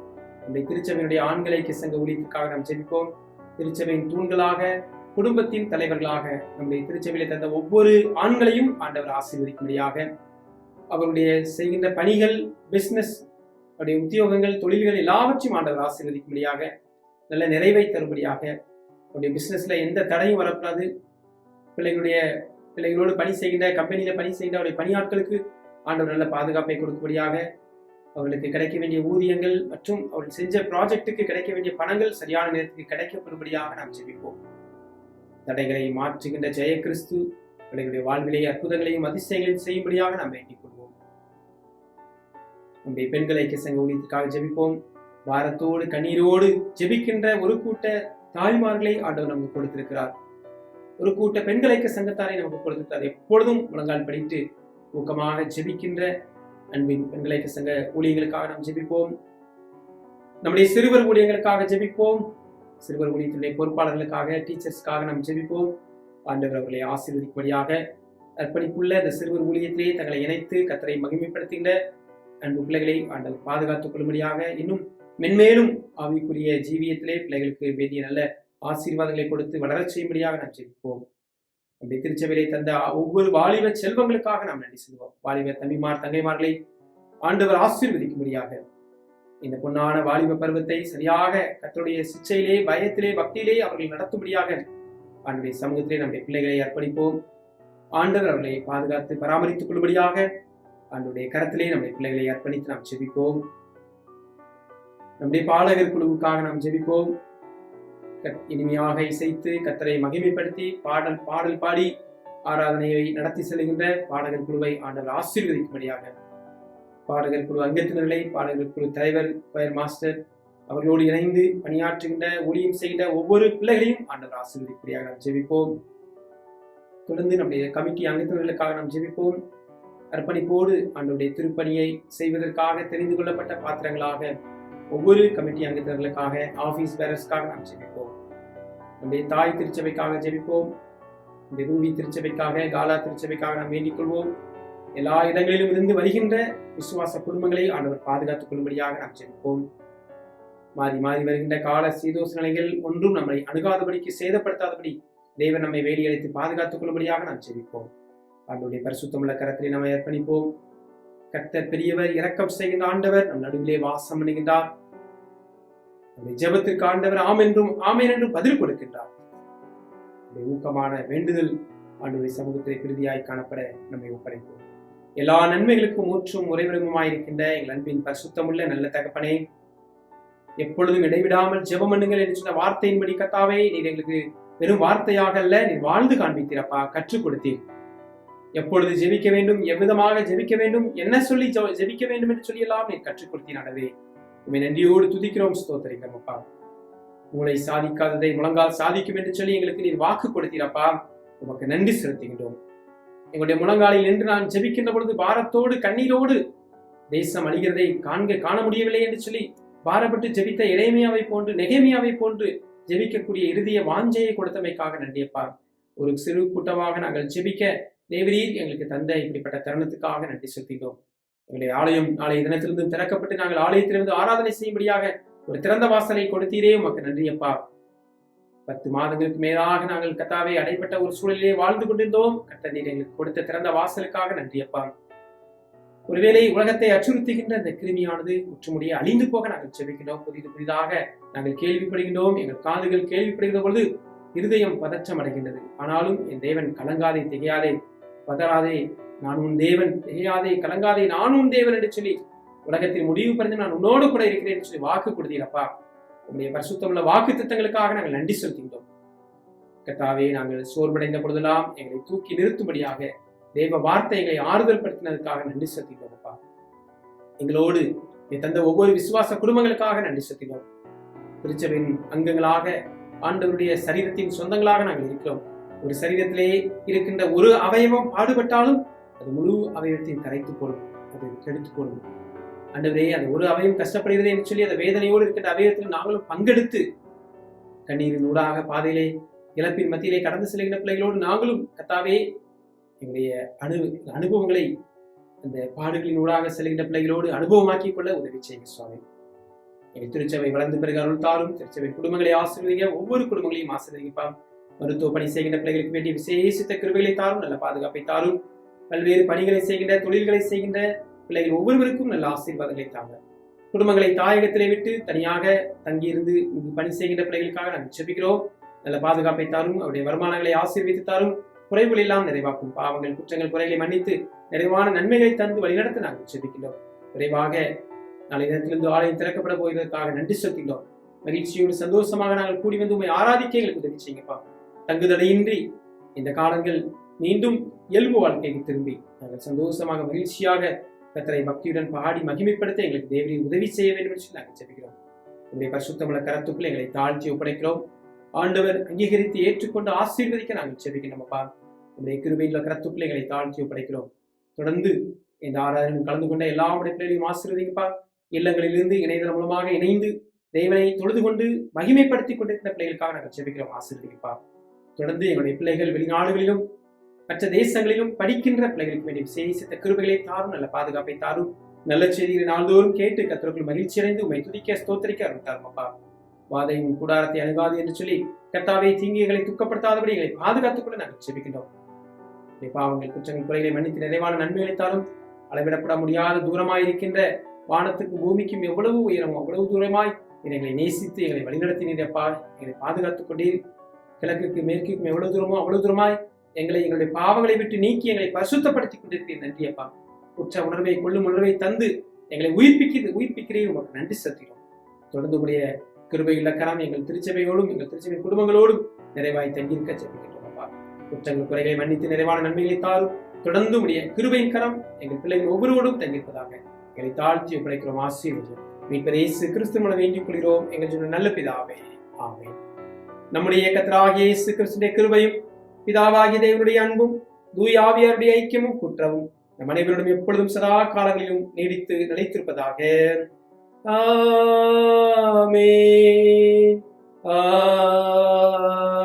Speaker 1: நம்முடைய திருச்சபையினுடைய ஆண்கள் ஐக்கிய சங்க ஊழியத்துக்காக நாம் ஜெபிப்போம். திருச்சபையின் தூண்களாக, குடும்பத்தின் தலைவர்களாக நம்முடைய திருச்சபையிலே தந்த ஒவ்வொரு ஆண்களையும் ஆண்டவர் ஆசீர்வதிக்கும்படியாக, அவருடைய செய்கின்ற பணிகள், பிசினஸ், அவருடைய உத்தியோகங்கள், தொழில்கள் எல்லாவற்றையும் ஆண்டவர் ஆசீர்வதிக்கும்படியாக, நல்ல நிறைவை தரும்படியாக, அவருடைய பிசினஸ்ல எந்த தடையும் வரக்கூடாது. பிள்ளைகளோடு பணி செய்கின்ற, கம்பெனியில பணி செய்கின்ற அவருடைய பணியாட்களுக்கு ஆண்டவர் நல்ல பாதுகாப்பை கொடுக்கும்படியாக, அவர்களுக்கு கிடைக்க வேண்டிய ஊதியங்கள் மற்றும் அவர்கள் செஞ்ச ப்ராஜெக்டுக்கு கிடைக்க வேண்டிய பணங்கள் சரியான நேரத்துக்கு கிடைக்கப்படும்படியாக நாம் ஜெபிப்போம். தடைகளை மாற்றுகின்ற ஜெய கிறிஸ்து அவர்களுடைய வாழ்விலே அற்புதங்களையும் அதிசயங்களையும் செய்யும்படியாக நாம் வேண்டிக் கொள்வோம். நம்முடைய பெண்கள் ஐக்கிய சங்க ஊழியத்துக்காக ஜெபிப்போம். வாரத்தோடு கண்ணீரோடு ஜெபிக்கின்ற ஒரு கூட்ட தாய்மார்களை ஆண்டவர் நமக்கு கொடுத்திருக்கிறார். ஒரு கூட்ட பெண்கள் ஐக்கிய சங்கத்தாரை நமக்கு கொடுத்திருக்கிறார். எப்பொழுதும் முழங்கால் படித்து ஊக்கமாக ஜெபிக்கின்ற அன்பின் பெண்கள் ஐக்கிய சங்க ஊழியங்களுக்காக நாம் ஜெபிப்போம். நம்முடைய சிறுவர் ஊழியங்களுக்காக ஜெபிப்போம். சிறுவர் ஊழியத்தினுடைய பொறுப்பாளர்களுக்காக, டீச்சர்ஸ்க்காக நாம் ஜெபிப்போம். ஆண்டவர் அவர்களை ஆசீர்வதிக்கும்படியாக, அர்ப்பணிப்புள்ள இந்த சிறுவர் ஊழியத்திலேயே தங்களை இணைத்து கர்த்தரை மகிமைப்படுத்துகின்ற அன்பு பிள்ளைகளை ஆண்டவர் பாதுகாத்துக் கொள்ளும்படியாக, இன்னும் மென்மேலும் ஆவிக்குரிய ஜீவியத்திலே பிள்ளைகளுக்கு வேண்டிய நல்ல ஆசீர்வாதங்களை கொடுத்து வளரச் செய்யும்படியாக நாம் ஜெபிப்போம். நம்முடைய திருச்சபையிலே தந்த ஒவ்வொரு வாலிப செல்வங்களுக்காக நாம் நன்றி சொல்வோம். வாலிப தம்பிமார் தங்கைமார்களை ஆண்டவர் ஆசீர்வதிக்கும்படியாக இந்த பொன்னான வாலிப பருவத்தை சரியாக கர்த்தருடைய சிச்சையிலே, பயத்திலே, பக்தியிலே அவர்கள் நடத்தும்படியாக ஆண்டுடைய சமூகத்திலே நம்முடைய பிள்ளைகளை அர்ப்பணிப்போம். ஆண்டவர் அவர்களை பாதுகாத்து பராமரித்துக் கொள்ளும்படியாக ஆண்டுடைய கரத்திலே நம்முடைய பிள்ளைகளை அர்ப்பணித்து நாம் ஜெபிப்போம். நம்முடைய பாடகர் குழுவுக்காக நாம் ஜெபிப்போம். இனிமையாக இசைத்து கர்த்தரை மகிமைப்படுத்தி பாடல் பாடி ஆராதனையை நடத்தி செல்கின்ற பாடகர் குழுவை ஆண்டவர் ஆசீர்வதிக்கும்படியாக பாடகர் குழு அங்கத்தினர்களை, பாடகர் குழு தலைவர், கொயர் மாஸ்டர் அவர்களோடு இணைந்து பணியாற்றுகின்ற, ஊழியம் செய்கின்ற ஒவ்வொரு பிள்ளைகளையும் ஆண்டவர் ஆசீர்வதிக்கும்படியாக நாம் ஜெபிப்போம். தொடர்ந்து நம்முடைய கமிட்டி அங்கத்தினர்களுக்காக நாம் ஜெபிப்போம். அர்ப்பணிப்போடு ஆண்டவருடைய திருப்பணியை செய்வதற்காக தெரிந்து கொள்ளப்பட்ட பாத்திரங்களாக ஒவ்வொரு கமிட்டி அங்கத்தினர்களுக்காக, ஆபீஸ் பேரர்ஸ்க்காக நாம் ஜெபிப்போம். நம்முடைய தாய் திருச்சபைக்காக ஜெபிப்போம். இந்த ரூபி திருச்சபைக்காக, காலா திருச்சபைக்காக நாம் வேண்டிக் கொள்வோம். எல்லா இடங்களிலும் இருந்து வருகின்ற விசுவாச குடும்பங்களை ஆண்டவர் பாதுகாத்துக் கொள்ளும்படியாக நாம் ஜெபிப்போம். மாறி மாறி வருகின்ற கால சீதோஷ நிலைகள் ஒன்றும் நம்மை அணுகாதபடிக்கு, சேதப்படுத்தாதபடி தேவன் நம்மை வேலியழைத்து பாதுகாத்துக் கொள்ளும்படியாக நாம் ஜெபிப்போம். ஆண்டவருடைய பரிசுத்தமுள்ள கரத்திலே நாம் அர்ப்பணிப்போம். கர்த்தர் பெரியவர், இரக்கம் செய்கின்ற ஆண்டவர், நம் நடுவிலே வாசம் பண்ணுகின்றார். நம்முடைய ஜெபத்திற்கு ஆண்டவர் ஆம் என்றும் ஆமேன் என்றும் பதில் கொடுக்கின்றார். ஊக்கமான வேண்டுதல் ஆண்டவருடைய சமூகத்திலே பிரதியாய் காணப்பட நம்மை ஒப்படைப்போம். எல்லா நன்மைகளுக்கும் ஊற்றும் உறைவிடமுமாயிருக்கின்ற எங்கள் அன்பின் பரிசுத்தமுள்ள நல்ல தகப்பனே, எப்பொழுதும் இடைவிடாமல் ஜெபம் பண்ணுங்கள் என்று சொன்ன வார்த்தையின்படி கர்த்தாவே, நீர் எங்களுக்கு வெறும் வார்த்தையாக அல்ல, நீர் வாழ்ந்து காண்பித்தீரப்பா, கற்றுக் கொடுத்தீர். எப்பொழுது ஜெபிக்க வேண்டும், எவ்விதமாக ஜெபிக்க வேண்டும், என்ன சொல்லி ஜெபிக்க வேண்டும் என்று சொல்லி எல்லாம் நீர் கற்றுக் கொடுத்தீரானவே. உண்மை நன்றியோடு துதிக்கிறோம், ஸ்தோத்திரிக்கிறோம் அப்பா. மூளை சாதிக்காததை முழங்கால் சாதிக்கும் என்று சொல்லி எங்களுக்கு நீர் வாக்கு கொடுத்தீரப்பா, உமக்கு நன்றி செலுத்துகின்றோம். எங்களுடைய முழங்காலில் நின்று நான் ஜெபிக்கின்ற பொழுது பாரத்தோடு கண்ணீரோடு தேசம் அழிகிறதை காண முடியவில்லை என்று சொல்லி பாரப்பட்டு ஜெபித்த எரேமியாவை போன்று, நெகேமியாவை போன்று ஜெபிக்கக்கூடிய இறுதிய வாஞ்சையை கொடுத்தமைக்காக நன்றியப்பா. ஒரு சிறு கூட்டமாக நாங்கள் ஜெபிக்க தேவரீர் எங்களுக்கு தந்த இப்படிப்பட்ட தருணத்துக்காக நன்றி செலுத்தினோம். எங்களுடைய ஆலயம் நாளைய தினத்திலிருந்து திறக்கப்பட்டு நாங்கள் ஆலயத்திலிருந்து ஆராதனை செய்யும்படியாக ஒரு திறந்த வாசலை கொடுத்தீரே, உமக்கு நன்றியப்பா. 10 மாதங்களுக்கு மேலாக நாங்கள் கர்த்தாவே அடைப்பட்ட ஒரு சூழலிலே வாழ்ந்து கொண்டிருந்தோம். கர்த்தர் நீர் எங்களுக்கு கொடுத்த திறந்த வாசலுக்காக நன்றியப்பா. ஒருவேளை உலகத்தை அச்சுறுத்துகின்ற அந்த கிருமியானது முற்றுமுடிய அழிந்து போக நாங்கள் ஜெபிக்கின்றோம். புதிதாக நாங்கள் கேள்விப்படுகின்றோம். எங்கள் காதுகள் கேள்விப்படுகின்ற பொழுது இருதயம் பதற்றம் அடைகின்றது. ஆனாலும் என் தேவன் கலங்காதே, திகையாதே, பதறாதே, நான் உன் தேவன், திகையாதே, கலங்காதே, நான் உன் தேவன் என்று சொல்லி உலகத்தின் முடிவு பறிந்து நான் உன்னோடு கூட இருக்கிறேன் என்று சொல்லி வாக்கு கொடுத்தீரப்பா. உங்களுடைய பரிசுத்தமுள்ள வாக்கு திட்டங்களுக்காக நாங்கள் நன்றி செலுத்துகின்றோம். கர்த்தாவே, நாங்கள் சோர்வடைந்த பொழுதெல்லாம் எங்களை தூக்கி நிறுத்தும்படியாக தேவ வார்த்தைகளை ஆறுதல் படுத்தினதுக்காக நன்றி செலுத்துகிறோம் அப்பா. எங்களோடு தந்த ஒவ்வொரு விசுவாச குடும்பங்களுக்காக நன்றி செலுத்தினோம். திருச்சபையின் அங்கங்களாக, ஆண்டவருடைய சரீரத்தின் சொந்தங்களாக நாங்கள் இருக்கிறோம். ஒரு சரீரத்திலே இருக்கின்ற ஒரு அவயவம் பாடுபட்டாலும் அது முழு அவயவத்தையும் கரைத்து போடும், அது கெடுத்து போடும். ஆண்டவரே, அந்த ஒரு அவயம் கஷ்டப்படுகிறது என்று சொல்லி அந்த வேதனையோடு இருக்கின்ற அவயவத்தில் நாங்களும் பங்கெடுத்து கண்ணீரின் ஊடாக பாதையிலே இழப்பின் மத்தியிலே கடந்து செல்கின்ற பிள்ளைகளோடு நாங்களும் கர்த்தாவே எங்களுடைய அனுபவங்களை அந்த பாடுகளின் ஊடாக செல்கின்ற பிள்ளைகளோடு அனுபவமாக்கிக் கொள்ள உதவி செய்யுங்க சுவாமி. எங்கள் திருச்சபை வளர்ந்து பிறகு அருள் தாரும். திருச்சபை குடும்பங்களை ஆசீர்வதிங்க, ஒவ்வொரு குடும்பங்களையும் ஆசீர்வதிங்கப்பா. மருத்துவ பணி செய்கின்ற பிள்ளைகளுக்கு வேண்டிய விசேஷித்த கிருபைகளை தாரும், நல்ல பாதுகாப்பை தாரும். பல்வேறு பணிகளை செய்கின்ற, தொழில்களை செய்கின்ற பிள்ளைகள் ஒவ்வொருவருக்கும் நல்ல ஆசீர்வாதங்களை தாங்க. குடும்பங்களை தாயகத்திலே விட்டு தனியாக தங்கியிருந்து பணி செய்கின்ற பிள்ளைகளுக்காக நாங்கள் ஜெபிக்கிறோம். நல்ல பாதுகாப்பை தாரும், அவருடைய வருமானங்களை ஆசீர்வதித்து தாரும், குறைவுகள் எல்லாம் நிறைவாக்கும். பாவங்கள், குற்றங்கள், குறைகளை மன்னித்து நிறைவான நன்மைகளை தந்து வழிநடத்த நாங்கள் ஜெபிக்கிறோம். விரைவாக நாளை தினத்திலிருந்து ஆலயம் திறக்கப்பட போவதற்காக நன்றி செலுத்துகிறோம். மகிழ்ச்சியோடு சந்தோஷமாக நாங்கள் கூடி வந்து உண்மை ஆராதிக்க எங்களுக்கு உதவி செய்யுங்கப்பா. தங்குதடையின்றி இந்த காலங்கள் மீண்டும் இயல்பு வாழ்க்கைக்கு திரும்பி நாங்கள் சந்தோஷமாக மகிழ்ச்சியாக கர்த்தரை பக்தியுடன் பாடி மகிமைப்படுத்த எங்களுக்கு தேவனை உதவி செய்ய வேண்டும் என்று நாங்கள் ஜெபிக்கிறோம். உங்களுடைய பரிசுத்தமுள்ள கரத்துக்குள் எங்களை தாழ்த்தி ஒப்படைக்கிறோம். ஆண்டவர் அங்கீகரித்து ஏற்றுக்கொண்டு ஆசீர்வதிக்க நாங்கள் ஜெபிக்கிறோம் அப்பா. உங்களுடைய கிருபையுள்ள கரத்துக்குள் எங்களை தாழ்த்தி ஒப்படைக்கிறோம். தொடர்ந்து இந்த ஆராதனையில் கலந்து கொண்ட எல்லா பிள்ளைகளையும் ஆசீர்வதிங்கப்பா. இல்லங்களிலிருந்து இணையதளம் மூலமாக இணைந்து தேவனை தொழுது கொண்டு மகிமைப்படுத்திக் கொண்டிருக்கிற பிள்ளைகளுக்காக நாங்கள் ஜெபிக்கிறோம், ஆசீர்வதிங்கப்பா. தொடர்ந்து எங்களுடைய பிள்ளைகள் வெளிநாடுகளிலும் மற்ற தேசங்களிலும் படிக்கின்ற பிள்ளைகளுக்கு வேண்டிய விசேஷித்த கிருபைகளை தாரும், நல்ல பாதுகாப்பை தாரும். நல்ல செய்திகளை நாள்தோறும் கேட்டு கர்த்தருக்குள் மகிழ்ச்சி அடைந்து உம்மை துதிக்க ஸ்தோத்திரிக்க அருள் தாரும் அப்பா. வாதையும் கூடாரத்தை அணுகாது என்று சொல்லி கர்த்தாவே தீங்குகளை துக்கப்படுத்தாதபடி எங்களை பாதுகாத்துக் கொள்ள நாங்கள் ஜெபிக்கின்றோம். பாவங்கள் குற்றங்கள் குறைகளை மன்னித்து நிறைவான நன்மை அளித்தாலும் அளவிடப்பட முடியாத தூரமாயிருக்கின்ற வானத்துக்கு பூமிக்கும் எவ்வளவு உயரமோ அவ்வளவு தூரமாய் எங்களை நேசித்து எங்களை வழிநடத்தினீரப்பா. எங்களை பாதுகாத்துக் கொண்டீர். கிழக்குக்கு மேற்குக்கும் எவ்வளவு தூரமோ அவ்வளவு தூரமாய் எங்களுடைய பாவங்களை விட்டு நீக்கி எங்களை பரிசுத்தப்படுத்திக் கொண்டிருக்கிறீர். நன்றி அப்பா. குற்ற உணர்வை கொள்ளும் உணர்வை தந்து எங்களை உயிர்ப்பிக்கிறீர். உமக்கு நன்றி செலுத்துகிறோம். தொடர்ந்து உடைய கிருபையுள்ள கரம் எங்கள் திருச்சபையோடும் எங்கள் திருச்சபையின் குடும்பங்களோடும் நிறைவாய் தங்கியிருக்க ஜெபிக்கின்றோம் அப்பா. குற்றங்கள் குறைகளை மன்னித்து நிறைவான நன்மைகளை தாரும். தொடர்ந்து உடைய கிருபையின் கரம் எங்கள் பிள்ளைகள் ஒவ்வொருவரோடும் தங்கியிருப்பதாக எங்களை தாழ்த்தி ஒப்படைக்கிறோம். ஆசீர்வதிக்கிறோம். மீட்பர் இயேசு கிறிஸ்து மூலம் வேண்டிக் கொள்கிறோம் எங்கள் நல்ல பிதாவே. ஆமென். நம்முடைய கர்த்தராகிய இயேசு கிறிஸ்துவின் கிருபையும் பிதாவாகிய தேவனுடைய அன்பும் தூய ஆவியாருடைய ஐக்கியமும் குற்றவும் நம் அனைவருடன் எப்பொழுதும் சதா காலங்களிலும் நீடித்து நிலைத்திருப்பதாக. ஆமென்.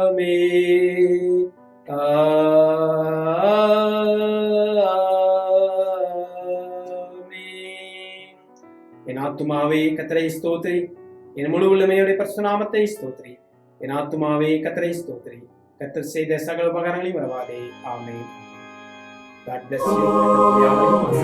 Speaker 1: ஆமென். ஆமென். என் ஆத்துமாவே கர்த்தரை ஸ்தோத்திரி. என் முழு உள்ளமையுடைய பரிசுத்த நாமத்தை ஸ்தோத்திரி. என் ஆத்துமாவே கர்த்தரை ஸ்தோத்திரி. கர்த்தர் செய்த சகல உபகாரங்களையும் மறவாதே. ஆமென். God bless you.